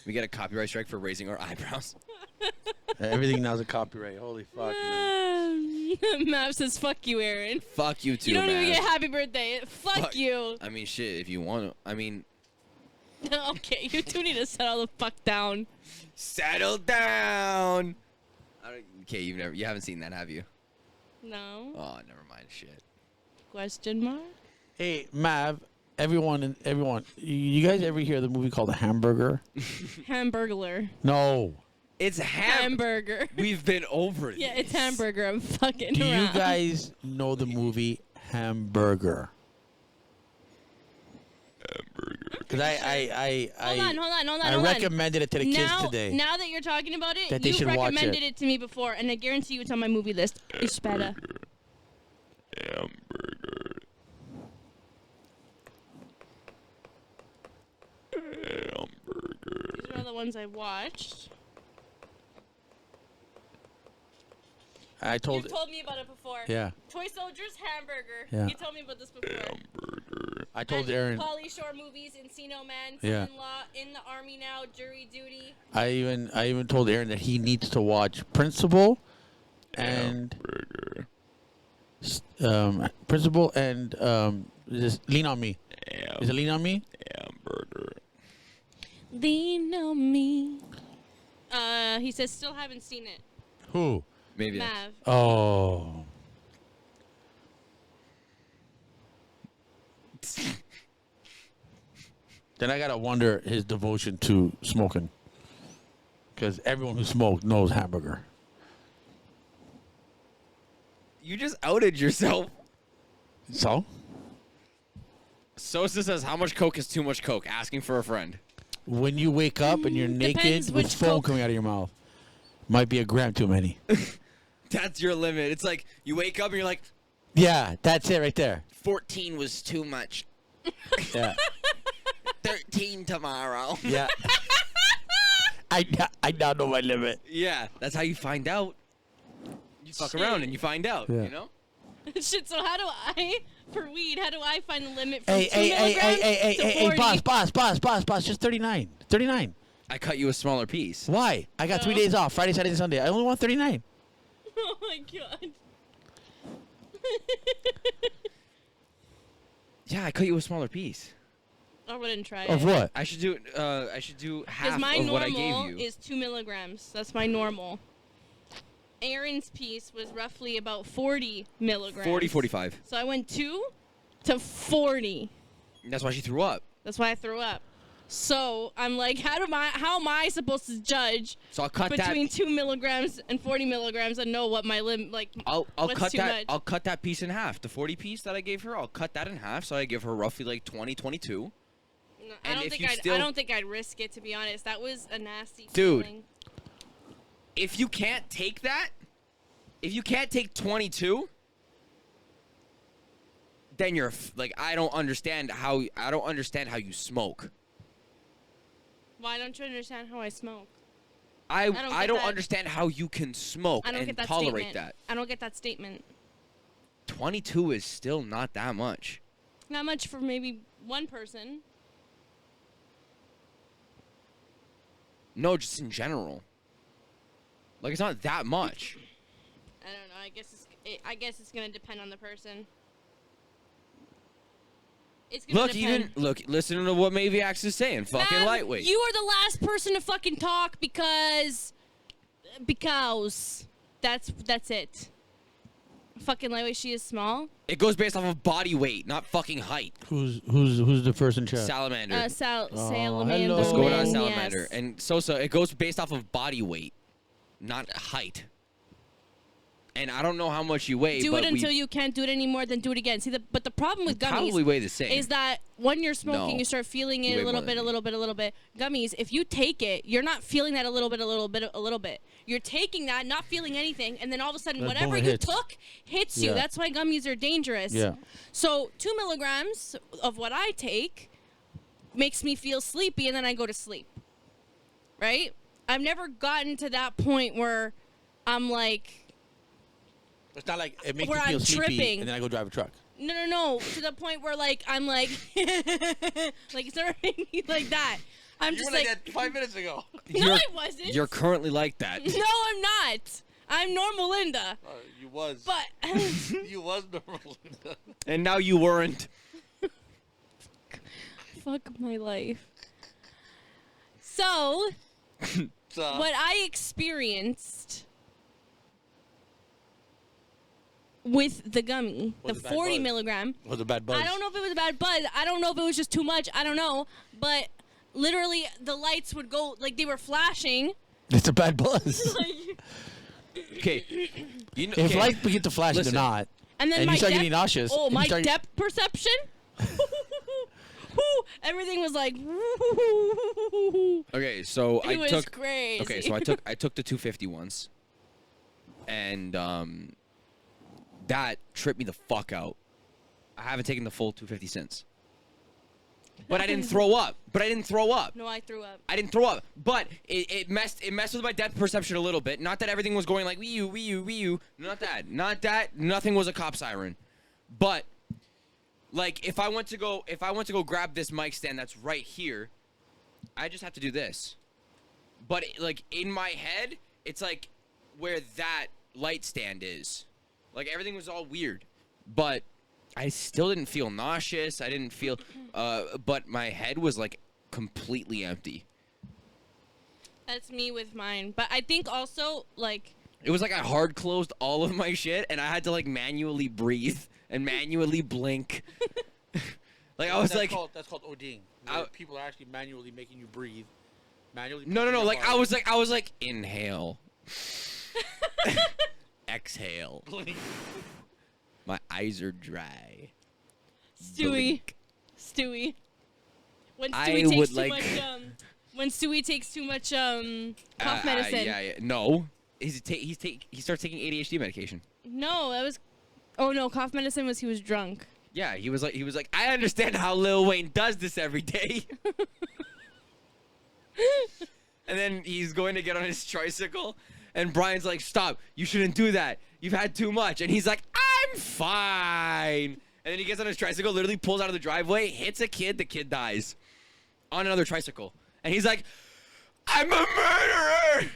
We get a copyright strike for raising our eyebrows. Everything now's a copyright. Holy fuck. Man. Mav says fuck you, Aaron. Fuck you too, You don't man. even get happy birthday. Fuck you. I mean, shit. If you want to, I mean, Okay, you two need to settle the fuck down. settle down. Okay, you haven't seen that, have you? No. Oh, never mind. Shit. Question mark? Hey, Mav, everyone, you guys ever hear the movie called Hamburger? Hamburglar. No. It's Hamburger. We've been over this. Yeah, it's hamburger. I'm fucking Do around. you guys know the movie Hamburger? Because Hold on. I recommended it to the kids today. Now that you're talking about it, That they you should watch recommended it. it to me before, and I guarantee you it's on my movie list. Espera. Hamburger. These are all the ones I watched. I told You've told me about it before. yeah, Toy Soldiers Hamburger. Yeah. You told me about this before. I told And Aaron. Pauly Shore movies, Encino Man, Yeah. Son-in-Law, In the Army Now, Jury Duty. I even told Aaron that he needs to watch Principal and Principal and just Lean on Me. Is it Lean on Me? Hamburger. Lean on me. He says still haven't seen it. Who? Maybe. Mav. Oh. Then I gotta wonder his devotion to smoking, because everyone who smoked knows hamburger. You just outed yourself. So Sosa says, "How much coke is too much coke?" Asking for a friend. when you wake up and you're naked Depends with which foam Coke. coming out of your mouth, might be a gram too many. That's your limit. It's like you wake up and you're like, Yeah, that's it right there. 14 was too much. Yeah, 13 tomorrow. yeah. I now know my limit. Yeah, that's how you find out. You fuck Shit. around and you find out. Yeah. You know. Shit, so how do I, for weed, how do I find the limit from Hey, 2 hey, hey, milligrams hey, hey, to hey, 40? hey, boss, just 39. 39. I cut you a smaller piece. Why? I got 3 No. days off, Friday, Saturday, Sunday. I only want 39. Oh my god. Yeah, I cut you a smaller piece. I wouldn't try Of it. what? I should do. I should do Because half my of what I normal gave you. is 2 milligrams. That's my normal. Aaron's piece was roughly about 40 milligrams. 40, 45. So I went 2 to 40. That's why she threw up. That's why I threw up. So I'm like, how am I supposed to judge So I'll cut between that. 2 milligrams and 40 milligrams and know what my limit like? I'll what's cut too that. much? I'll cut that piece in half. The 40 piece that I gave her, I'll cut that in half. So I give her roughly like 20, 22. No, and if you I still- don't think I'd risk it, to be honest. That was a nasty Dude. feeling. If you can't take that, if you can't take 22, then you're like, I don't understand how you smoke. Why don't you understand how I smoke? I don't get don't that. understand how you can smoke I don't and get that tolerate statement. that. I don't get that statement. 22 is still not that much. Not much for maybe one person. No, just in general. Like, it's not that much. I don't know. I guess it's gonna depend on the person. It's gonna depend. Listen to what Maviax is saying. Fucking Mav, lightweight. You are the last person to fucking talk because that's it. Fucking lightweight. She is small. It goes based off of body weight, not fucking height. Who's the first in chat? Salamander. Salamander. hello. What's going on, man, Salamander? yes. And Sosa, it goes based off of body weight, not height. And I don't know how much you weigh. Do but it until you can't do it anymore, then do it again. But the problem with gummies probably weigh the same. is that when you're smoking, No. you start feeling You it weigh a little more bit, than a little bit, a little bit. Gummies, if you take it, you're not feeling that a little bit, a little bit, a little bit. You're taking that, not feeling anything, and then all of a sudden, That whatever bullet you hits. took hits you. Yeah. That's why gummies are dangerous. Yeah. So 2 milligrams of what I take makes me feel sleepy, and then I go to sleep. Right? I've never gotten to that point where I'm like, It's not like it makes Where me feel I'm sleepy tripping. and then I go drive a truck. no, to the point where like I'm like, like it's not making me like that. I'm just like, that 5 minutes ago. no, I wasn't. You're currently like that. No, I'm not. I'm normal Linda. You was. But You was normal. And now you weren't. fuck my life. So, what I experienced with the gummy, the Was it bad 40 buzz? milligram, Was a bad buzz. I don't know if it was a bad buzz. I don't know if it was just too much. I don't know. But literally, the lights would go, like they were flashing. It's a bad buzz. Okay. You know, If okay. lights begin to flash, Listen. they're not. And then And my you start depth, getting nauseous. Oh, and you my start- depth perception. Everything was like. Okay, so It I was took. crazy. Okay, so I took the 250 once, and that tripped me the fuck out. I haven't taken the full 250 since. But I didn't throw up. No, I threw up. I didn't throw up, but it messed with my depth perception a little bit. Not that everything was going like wee you. Not that. Nothing was a cop siren, but like if I went to go grab this mic stand that's right here, I just have to do this. But like in my head, it's like where that light stand is. Like everything was all weird, but I still didn't feel nauseous. I didn't feel, but my head was like completely empty. That's me with mine. But I think also, like, It was like I hard closed all of my shit, and I had to like manually breathe and manually blink. Like I was that's like, that's called ODing. I- People are actually manually making you breathe. Manually. no. pushing your Like body. I was like, inhale, exhale. My eyes are dry. Stewie. Stewie. When I Stewie takes would too like- much, when Stewie takes too much cough medicine. Yeah. No, he starts taking ADHD medication. No, that was. Oh no, cough medicine was he was drunk. Yeah, he was like, I understand how Lil Wayne does this every day. And then he's going to get on his tricycle, and Brian's like, stop, you shouldn't do that. You've had too much. And he's like, I'm fine. And then he gets on his tricycle, literally pulls out of the driveway, hits a kid, the kid dies. On another tricycle. And he's like, I'm a murderer!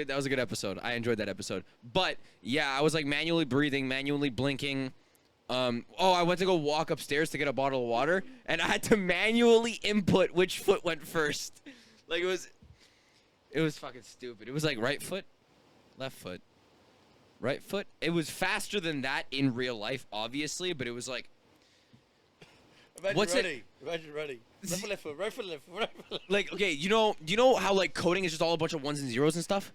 That was a good episode. I enjoyed that episode. But yeah, I was like manually breathing, manually blinking. I went to go walk upstairs to get a bottle of water, and I had to manually input which foot went first. Like it was fucking stupid. It was like right foot, left foot, right foot. It was faster than that in real life, obviously, but it was like, Imagine what's it- ready. Imagine ready. Right foot, left foot, right foot, left foot, right foot. like okay, do you know how like coding is just all a bunch of ones and zeros and stuff?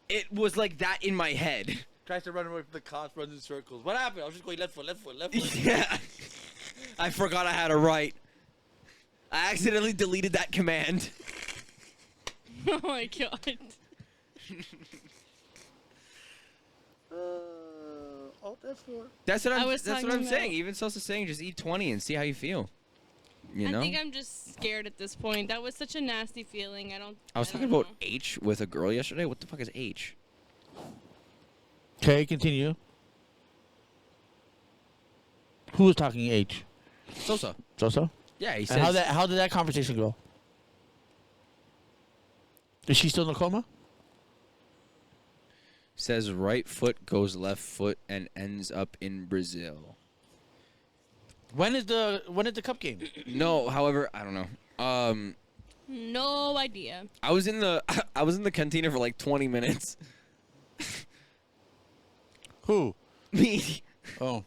It was like that in my head. Tries to run away from the cops, runs in circles. What happened? I was just going left foot, left foot, left foot. Yeah. I forgot I had a right. I accidentally deleted that command. Oh my god. Alt F4. That's what I I'm was that's what talking I'm saying. about- Even Sosa's saying just eat 20 and see how you feel. You know? I think I'm just scared at this point. That was such a nasty feeling. I was I talking don't about know. H with a girl yesterday. What the fuck is H? Okay, continue. Who was talking H? Sosa. Sosa? Yeah, he And says. how did that conversation go? Is she still in a coma? Says right foot goes left foot and ends up in Brazil. When is the cup game? No, however, I don't know. No idea. I was in the I was in the cantina for like 20 minutes. Who? Me. Oh.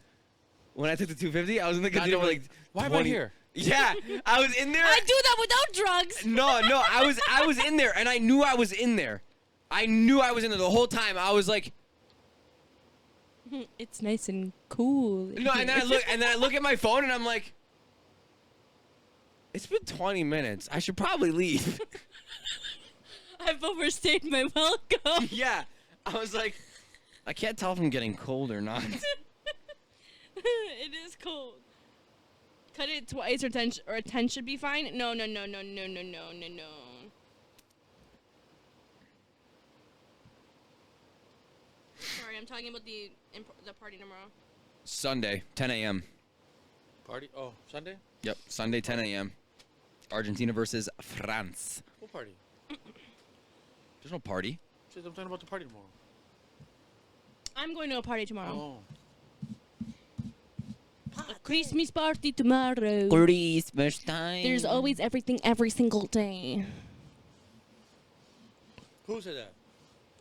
When I took the 250, I was in the cantina for like. Why am I 20 here? Yeah, I was in there. I do that without drugs. No, I was in there, and I knew I was in there. I knew I was in there the whole time. I was like, It's nice and cool. no, and then I look at my phone, and I'm like, it's been 20 minutes. I should probably leave. I've overstayed my welcome. Yeah, I was like, I can't tell if I'm getting cold or not. It is cold. Cut it twice, or 10 should be fine. No. Sorry, I'm talking about the party tomorrow. Sunday, 10 a.m. Party? Oh, Sunday? Yep, Sunday, 10 a.m. Argentina versus France. What party? There's no party. I'm talking about the party tomorrow. I'm going to a party tomorrow. Oh. A Christmas party tomorrow. Christmas time. There's always everything every single day. Who said that?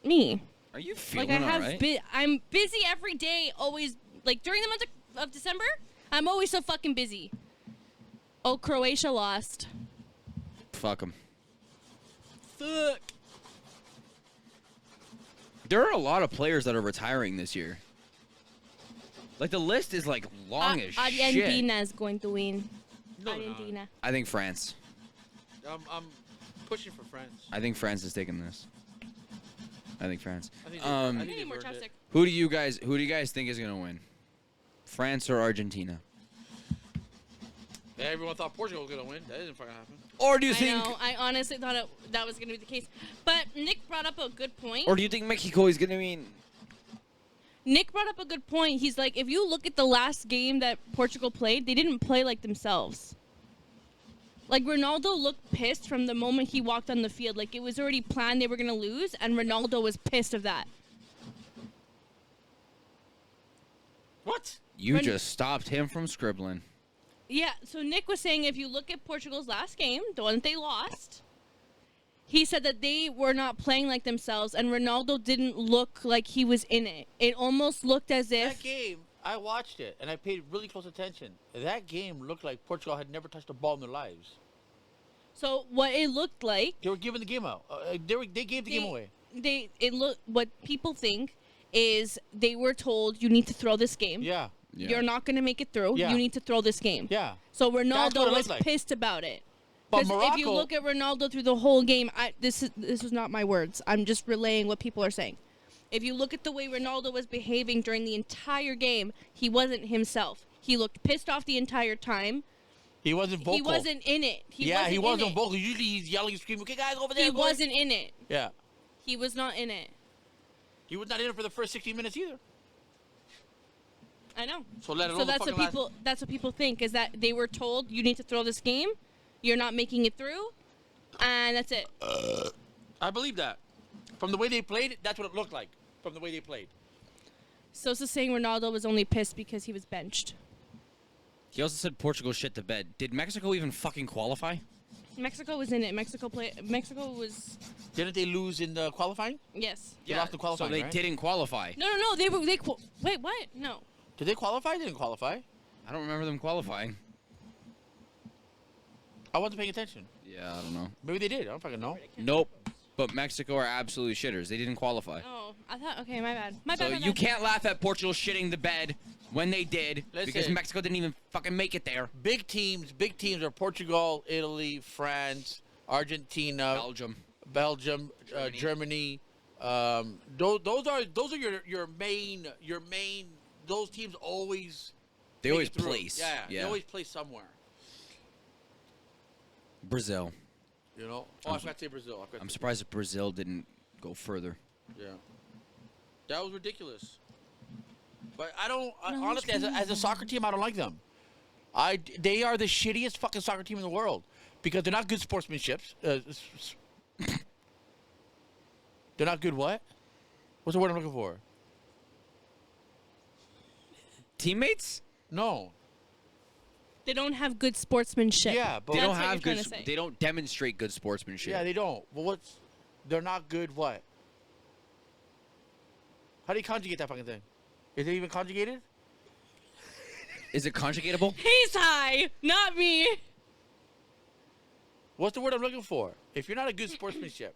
Me. Are you feeling Like I have, alright? I'm busy every day. Always, like during the month of December, I'm always so fucking busy. Oh, Croatia lost. Fuck them. Fuck. There are a lot of players that are retiring this year. Like the list is like long as shit. Argentina is going to win. No, Argentina. I think France. I'm pushing for France. I think France is taking this. I think France. I think I they've need more earned it. chapstick. Who do you guys think is gonna win? France or Argentina? Yeah, everyone thought Portugal was gonna win. That didn't fucking happen. Or do you I think? know. I honestly thought that was going to be the case. But Nick brought up a good point. Or do you think Mexico is gonna win? Nick brought up a good point. He's like, if you look at the last game that Portugal played, they didn't play like themselves. Like, Ronaldo looked pissed from the moment he walked on the field. Like, it was already planned they were going to lose, and Ronaldo was pissed of that. What? You Ren- just stopped him from scribbling. Yeah, so Nick was saying if you look at Portugal's last game, the one that they lost, he said that they were not playing like themselves, and Ronaldo didn't look like he was in it. It almost looked as That if... game, I watched it and I paid really close attention. That game looked like Portugal had never touched a ball in their lives. So what it looked like... They were giving the game out. They gave the game away. What people think is they were told you need to throw this game. Yeah. Yeah. You're not going to make it through. Yeah. You need to throw this game. Yeah. So That's what Ronaldo it was looked like. pissed about it. But Because if you Morocco- look at Ronaldo through the whole game, this is not my words. I'm just relaying what people are saying. If you look at the way Ronaldo was behaving during the entire game, he wasn't himself. He looked pissed off the entire time. He wasn't vocal. He wasn't in it. He in wasn't it. vocal. Usually he's yelling and screaming, okay, guys, over there. He go." wasn't in it. Yeah. He was not in it. He was not in it for the first 16 minutes either. I know. So let So alone the that's what fucking last- people. That's what people think is that they were told you need to throw this game. You're not making it through, and that's it. I believe that. From the way they played, that's what it looked like. From the way they played. Sosa saying Ronaldo was only pissed because he was benched. He also said Portugal shit to bed. Did Mexico even fucking qualify? Mexico was in it. Mexico was Didn't they lose in the qualifying? yes. They lost the qualifying, So they right? didn't qualify. No. Wait, what? No. Did they qualify? They didn't qualify. I don't remember them qualifying. I wasn't paying attention. Yeah, I don't know. Maybe they did. I don't fucking know. Nope. But Mexico are absolute shitters. They didn't qualify. Oh, I thought. Okay, my bad. My So bad. you can't laugh at Portugal shitting the bed when they did because Listen. Mexico didn't even fucking make it there. Big teams are Portugal, Italy, France, Argentina, Belgium. Germany. Those are your main. Those teams always. They make always it through. place. Yeah, Yeah. they always place somewhere. Brazil. You know. Oh, I forgot to say Brazil. I'm surprised if Brazil didn't go further. Yeah. That was ridiculous. But I don't. No, Honestly, as a soccer team, I don't like them. They are the shittiest fucking soccer team in the world because they're not good sportsmanship. They're not good what? What's the word I'm looking for? Teammates? No. They don't have good sportsmanship. Yeah, but They That's don't what have you're trying good. to say. They don't demonstrate good sportsmanship. Yeah, they don't. Well, they're not good what? How do you conjugate that fucking thing? Is it even conjugated? Is it conjugatable? He's high, not me. What's the word I'm looking for? If you're not a good sportsmanship.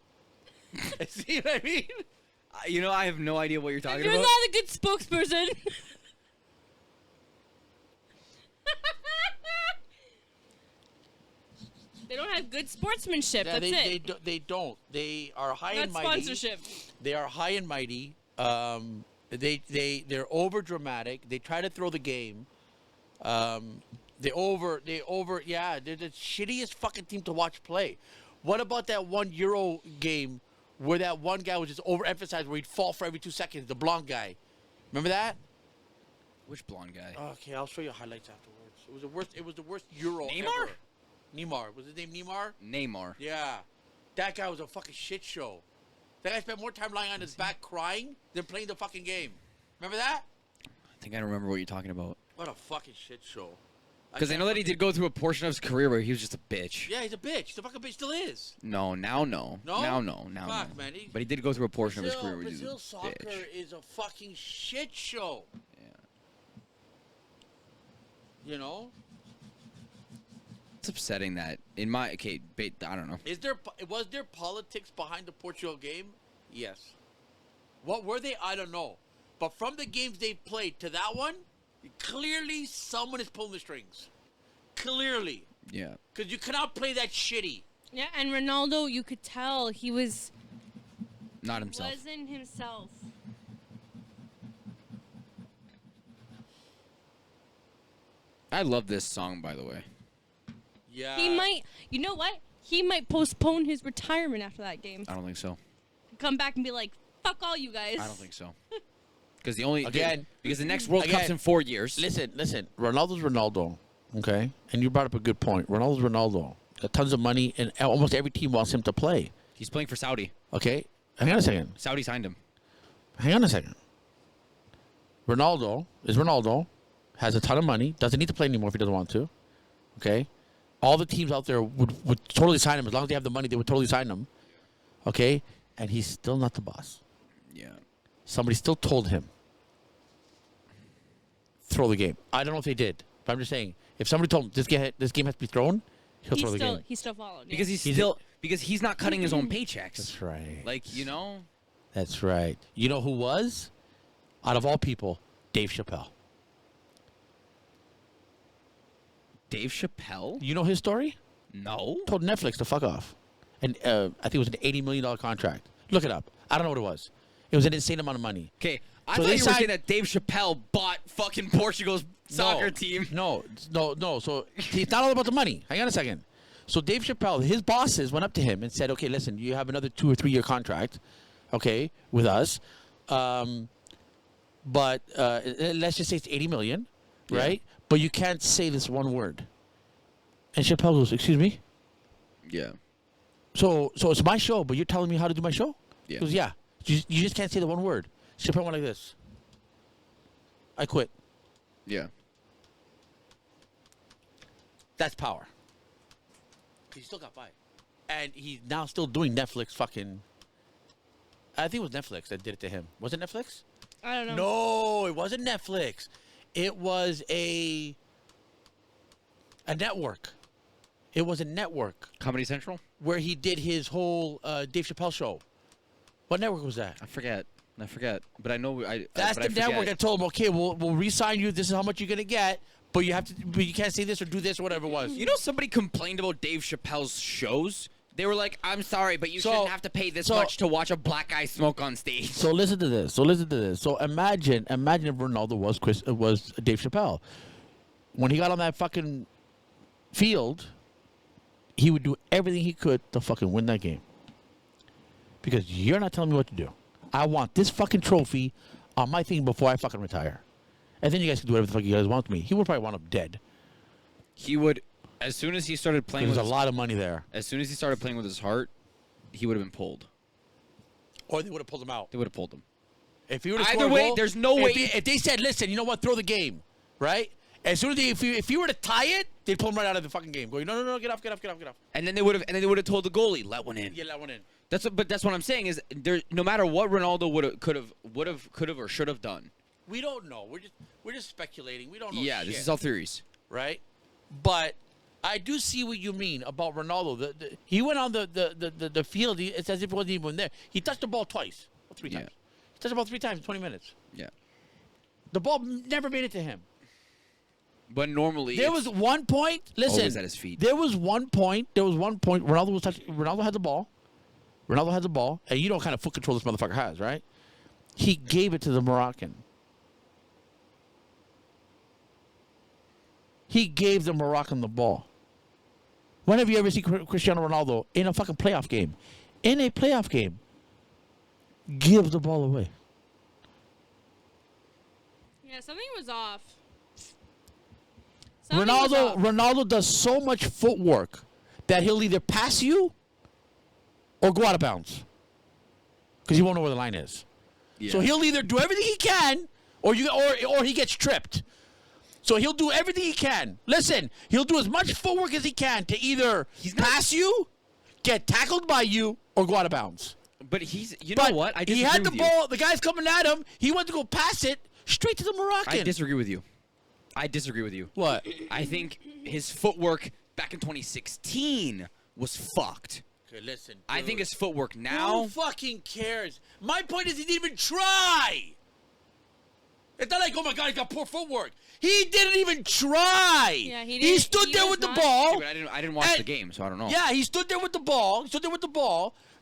See what I mean? You know, I have no idea what you're talking You're about. not a good spokesperson. They don't have good sportsmanship. Yeah, That's it. They don't. They are high Not and mighty. sponsorship. They are high and mighty. They're over dramatic. They try to throw the game. They're the shittiest fucking team to watch play. What about that one Euro game where that one guy was just overemphasized where he'd fall for every 2 seconds, the blonde guy? Remember that? Which blonde guy? Okay, I'll show you highlights afterwards. It was the worst Euro Neymar? ever. Neymar. Was his name Neymar? Neymar. Yeah. That guy was a fucking shit show. That guy spent more time lying on his back crying than playing the fucking game. Remember that? I think I remember what you're talking about. What a fucking shit show. Because I know that he did go through a portion of his career where he was just a bitch. Yeah, he's a bitch. He's a fucking bitch. Still is. No, now no. No? Now no. Now Fuck, no. man. But he did go through a portion of his career where he Brazil was a soccer bitch. is a fucking shit show. Yeah. You know? It's upsetting that in my I don't know. Was there politics behind the Portugal game? Yes. What were they? I don't know. But from the games they've played to that one, clearly someone is pulling the strings. Clearly. Yeah. Because you cannot play that shitty. Yeah, and Ronaldo, you could tell he was Not himself. wasn't himself. I love this song, by the way. Yeah. He might, you know what? He might postpone his retirement after that game. I don't think so. Come back and be like, fuck all you guys. I don't think so. Because because the next World Cup's Again. in 4 years. Listen. Ronaldo's Ronaldo. Okay? And you brought up a good point. Ronaldo's Ronaldo. Got tons of money, and almost every team wants him to play. He's playing for Saudi. Okay? Hang on a second. Saudi signed him. Hang on a second. Ronaldo is Ronaldo, has a ton of money, doesn't need to play anymore if he doesn't want to. Okay? All the teams out there would totally sign him. As long as they have the money, they would totally sign him. Okay? And he's still not the boss. Yeah. Somebody still told him, throw the game. I don't know if they did, but I'm just saying, if somebody told him this game has to be thrown, he'll throw the game. He still followed. Because yeah. he's not cutting his own paychecks. That's right. Like, you know? That's right. You know who was? Out of all people, Dave Chappelle. Dave Chappelle? You know his story? No. Told Netflix to fuck off. And I think it was an $80 million contract. Look it up. I don't know what it was. It was an insane amount of money. Okay, I So thought they you were saying signed- that Dave Chappelle bought fucking Portugal's soccer team. No. So it's not all about the money. Hang on a second. So Dave Chappelle, his bosses went up to him and said, okay, listen, you have another 2 or 3 year contract, okay, with us. But let's just say it's $80 million, right? But you can't say this one word. And Chappelle goes, excuse me? Yeah. So it's my show, but you're telling me how to do my show? Yeah. He goes, yeah. You just can't say the one word. Chappelle went like this. I quit. Yeah. That's power. He still got by. And he's now still doing Netflix fucking... I think it was Netflix that did it to him. Was it Netflix? I don't know. No, it wasn't Netflix. It was a network. It was a network Comedy Central? where he did his whole Dave Chappelle show. What network was that? I forget. But I know That's but the I network forget. that told him, okay, we'll re-sign you. This is how much you're gonna get, but you can't say this or do this or whatever it was. You know, somebody complained about Dave Chappelle's shows. They were like, "I'm sorry, but you So- shouldn't have to pay this so- much to watch a black guy smoke on stage." So listen to this. So imagine if Ronaldo was Dave Chappelle. When he got on that fucking field, he would do everything he could to fucking win that game. Because you're not telling me what to do. I want this fucking trophy on my thing before I fucking retire. And then you guys can do whatever the fuck you guys want with me. He would probably want him dead. He would, as soon as he started playing There's with a lot of money there. as soon as he started playing with his heart, he would have been pulled. Or they would have pulled him out. They would have pulled him. If he would have Either scored a way, goal, there's no way- If they said, listen, you know what, throw the game, right? As soon as if you were to tie it, they'd pull him right out of the fucking game. Going, no, get off. And then they would have told the goalie, let one in. Yeah, that one in. But that's what I'm saying is there. No matter what Ronaldo could have, or should have done. We don't know. We're just speculating. We don't know. Yeah, shit, this is all theories. right. But I do see what you mean about Ronaldo. He went on the field. It's as if he wasn't even there. He touched the ball twice, or 3 Yeah. times. He touched the ball 3 times in 20 minutes. Yeah. The ball never made it to him. But normally There it's was one point. Listen, always at his feet. There was one point. Ronaldo was touching. Ronaldo had the ball. And you know what kind of foot control this motherfucker has, right? He gave it to the Moroccan. He gave the Moroccan the ball. When have you ever seen Cristiano Ronaldo in a fucking playoff game? In a playoff game, give the ball away. Yeah, something was off. Something was off. Ronaldo does so much footwork that he'll either pass you or go out of bounds because he won't know where the line is. Yeah. So he'll either do everything he can or he gets tripped. So he'll do everything he can. Listen, he'll do as much footwork as he can to either pass you, get tackled by you, or go out of bounds. But he's. You But know what? I disagree he had the with ball. The guy's coming at him. He went to go pass it straight to the Moroccan. I disagree with you. What? I think his footwork back in 2016 was fucked. Okay, listen. I think his footwork Who now. fucking cares? My point is he didn't even try. It's not like, oh my God, he's got poor footwork. He didn't even try. Yeah, he He didn't- stood he there was with the not- ball. Yeah, but I didn't watch And- the game, so I don't know. Yeah, he stood there with the ball.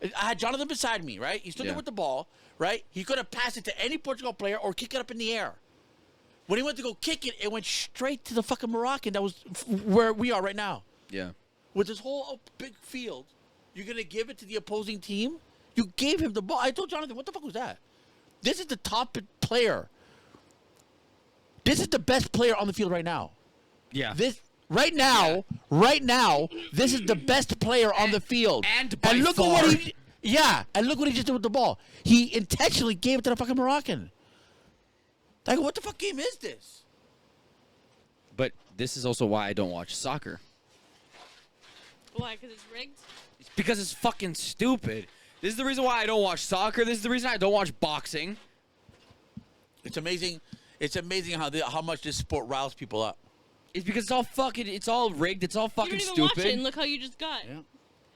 I had Jonathan beside me, right? He stood there Yeah. with the ball, right? He could have passed it to any Portugal player or kick it up in the air. When he went to go kick it, it went straight to the fucking Moroccan that was where we are right now. Yeah. With this whole big field, you're going to give it to the opposing team? You gave him the ball. I told Jonathan, what the fuck was that? This is the top player. This is the best player on the field right now. Yeah. Right now, this is the best player on the field. and by look far. at what he and look what he just did with the ball. He intentionally gave it to the fucking Moroccan. I go, what the fuck game is this? But this is also why I don't watch soccer. Why? Because it's rigged? It's because it's fucking stupid. This is the reason why I don't watch soccer. This is the reason I don't watch boxing. It's amazing. It's amazing how much this sport riles people up. It's because it's all rigged. It's all You fucking don't even stupid. watch it, and look how you just got. Yeah.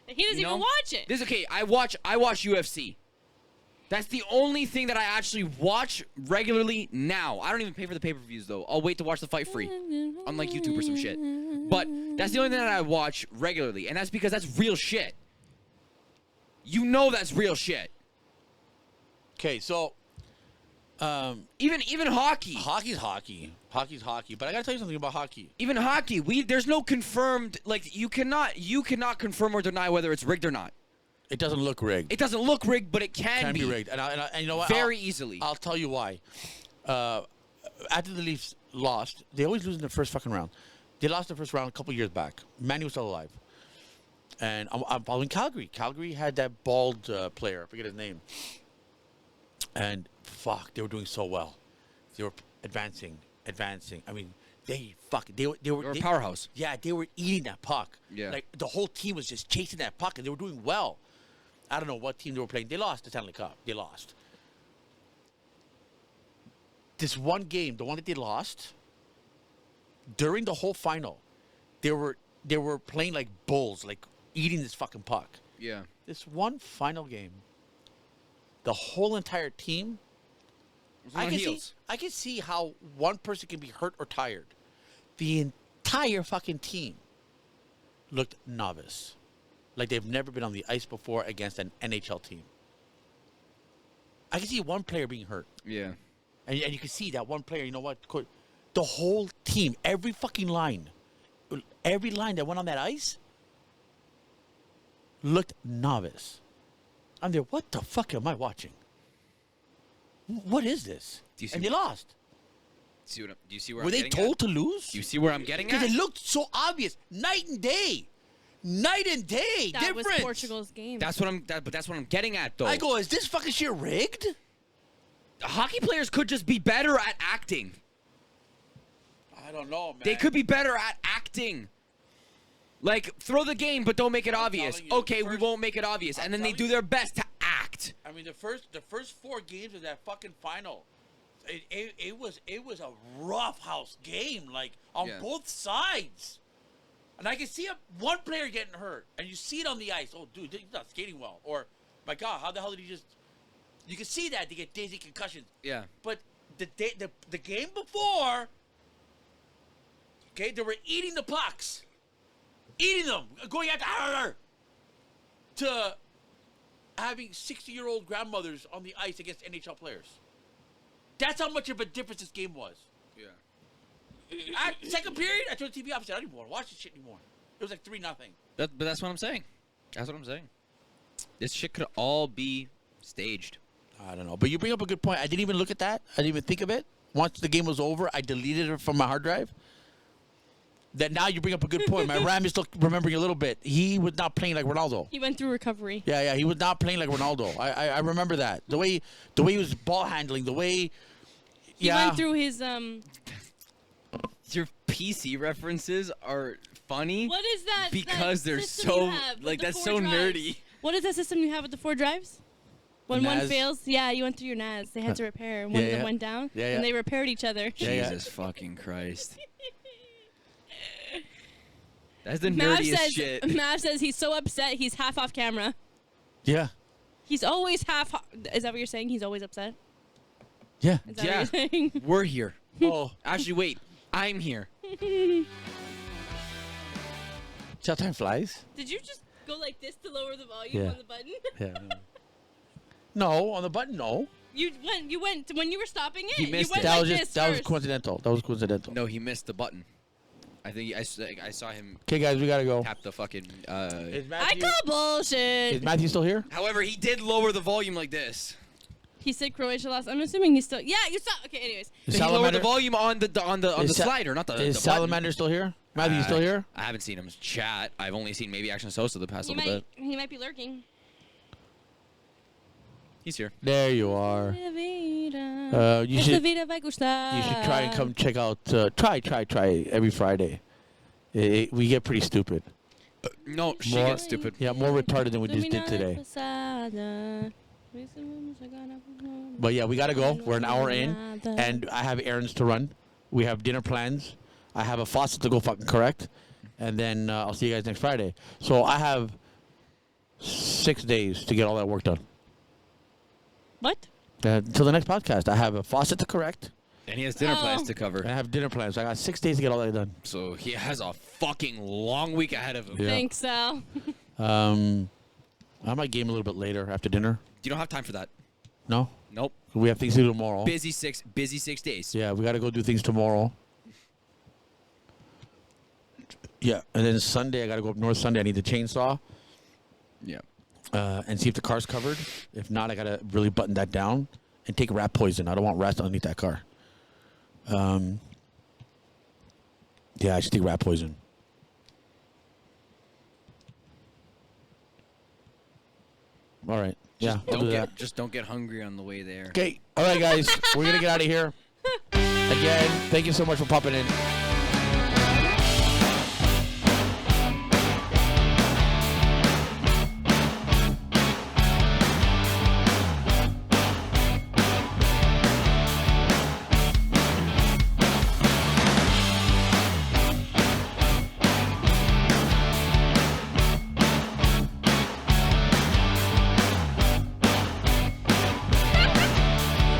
He doesn't You know? even watch it. This okay. I watch UFC. That's the only thing that I actually watch regularly now. I don't even pay for the pay-per-views though. I'll wait to watch the fight free, unlike YouTube or some shit. But that's the only thing that I watch regularly, and that's because that's real shit. You know that's real shit. Okay, so Even hockey. hockey's hockey. Hockey's hockey. But I gotta tell you something about hockey. Even hockey. There's no confirmed, like, you cannot confirm or deny whether it's rigged or not. It doesn't look rigged. It doesn't look rigged, but it can Be rigged. And you know what? very easily. I'll tell you why. After the Leafs lost, they always lose in the first fucking round. They lost the first round a couple years back. Manny was still alive. And I'm following Calgary. Calgary had that bald player. I forget his name. And fuck, they were doing so well. They were advancing. I mean, they were a powerhouse. Yeah, they were eating that puck. Yeah. Like the whole team was just chasing that puck, and they were doing well. I don't know what team they were playing. They lost the Stanley Cup. They lost. This one game, the one that they lost, during the whole final, they were playing like bulls, like eating this fucking puck. Yeah. This one final game, the whole entire team, I can see how one person can be hurt or tired. The entire fucking team looked novice. Like they've never been on the ice before against an NHL team. I can see one player being hurt. Yeah. And you can see that one player, you know what? The whole team, every line that went on that ice looked novice. I'm there, what the fuck am I watching? What is this? Do you see And they lost. Do you see where Were I'm they getting told at? to lose? Do you see where I'm getting Because at? it looked so obvious, night and day, That difference. was Portugal's game. That's what I'm getting at, though. I go, is this fucking shit rigged? Hockey players could just be better at acting. I don't know, man. They could be better at acting. Like, throw the game, but don't make it I'm obvious. telling you, Okay, we first- won't make it obvious. I'm And then they telling do you. their best to act. I mean, the first 4 games of that fucking final, it was a rough house game, like on Yeah. both sides. And I can see one player getting hurt, and you see it on the ice. Oh, dude, he's not skating well. Or, my God, how the hell did he just? You can see that they get dizzy concussions. Yeah. But the game before, okay, they were eating the pucks, eating them, going after to having 60-year-old grandmothers on the ice against NHL players. That's how much of a difference this game was. Yeah. Second period, I turned the TV off and said, I don't even want to watch this shit anymore. It was like 3-0. But that's what I'm saying. That's what I'm saying. This shit could all be staged. I don't know. But you bring up a good point. I didn't even look at that. I didn't even think of it. Once the game was over, I deleted it from my hard drive. That now you bring up a good point. My RAM is still remembering a little bit. He was not playing like Ronaldo. He went through recovery. Yeah, he was not playing like Ronaldo. I remember that. The way he was ball handling, the way He went through his Your PC references are funny. What is that? Because that they're system so you have with like the that's 4 so drives? nerdy. What is that system you have with the 4 drives? When one NAS? fails, yeah, you went through your NAS. They had to repair. One of them went down, Yeah, yeah. and they repaired each other. Yeah. Jesus fucking Christ. That's the Mav nerdiest says, shit. Mav says he's so upset he's half off camera. Yeah. He's always half. Is that what you're saying? He's always upset. Yeah. Is that Yeah. what you're saying? We're here. Oh, Actually, wait. I'm here. how time flies. Did you just go like this to lower the volume Yeah. on the button? Yeah. No, on the button, no. You went when you were stopping it. He You missed went it. That like was this just that was first. coincidental. That was coincidental. No, he missed the button. I think I saw him Okay, guys, we gotta go. tap the fucking. I call bullshit. Is Matthew still here? However, he did lower the volume like this. He said Croatia lost. I'm assuming he's still. Yeah, you saw. Okay, anyways. Is He lowered the Salamander, volume on the Is Sa- slider, not the. is the button. Salamander still here? Matthew, you still here? I haven't seen him chat. I've only seen maybe Action Sosa the past little bit. He might be lurking. He's here. There you are. You should try and come check out. Try every Friday. We get pretty stupid. No, she More- gets stupid. Yeah, more retarded than we just did today. But yeah, we gotta go. We're an hour in, and I have errands to run. We have dinner plans. I have a faucet to go fucking correct, and then I'll see you guys next Friday. So I have 6 days to get all that work done. What? Until the next podcast, I have a faucet to correct, And he has dinner plans Oh. to cover. and I have dinner plans. I got 6 days to get all that done. So he has a fucking long week ahead of him. Yeah. Thanks, Sal. I might game a little bit later after dinner. You don't have time for that. No, Nope. we have things to do tomorrow. Busy 6 days. Yeah, we got to go do things tomorrow. Yeah, and then Sunday I got to go up north. Sunday I need the chainsaw Yeah. and see if the car's covered. If not, I got to really button that down and take rat poison. I don't want rats underneath that car. Yeah, I should take rat poison. All right. Yeah, I'll do that. Just don't get hungry on the way there. Okay. All right, guys. We're going to get out of here. Again, thank you so much for popping in.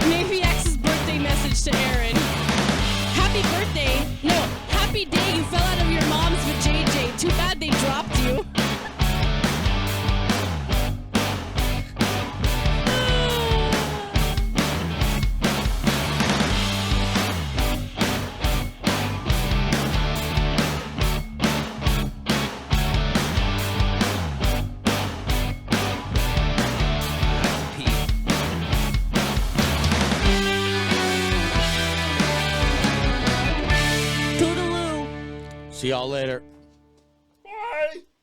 Maybe X's birthday message to Aaron. Happy birthday. No, happy day you fell out of your mom's with JJ. Too bad they dropped you. I have to pee. y'all later.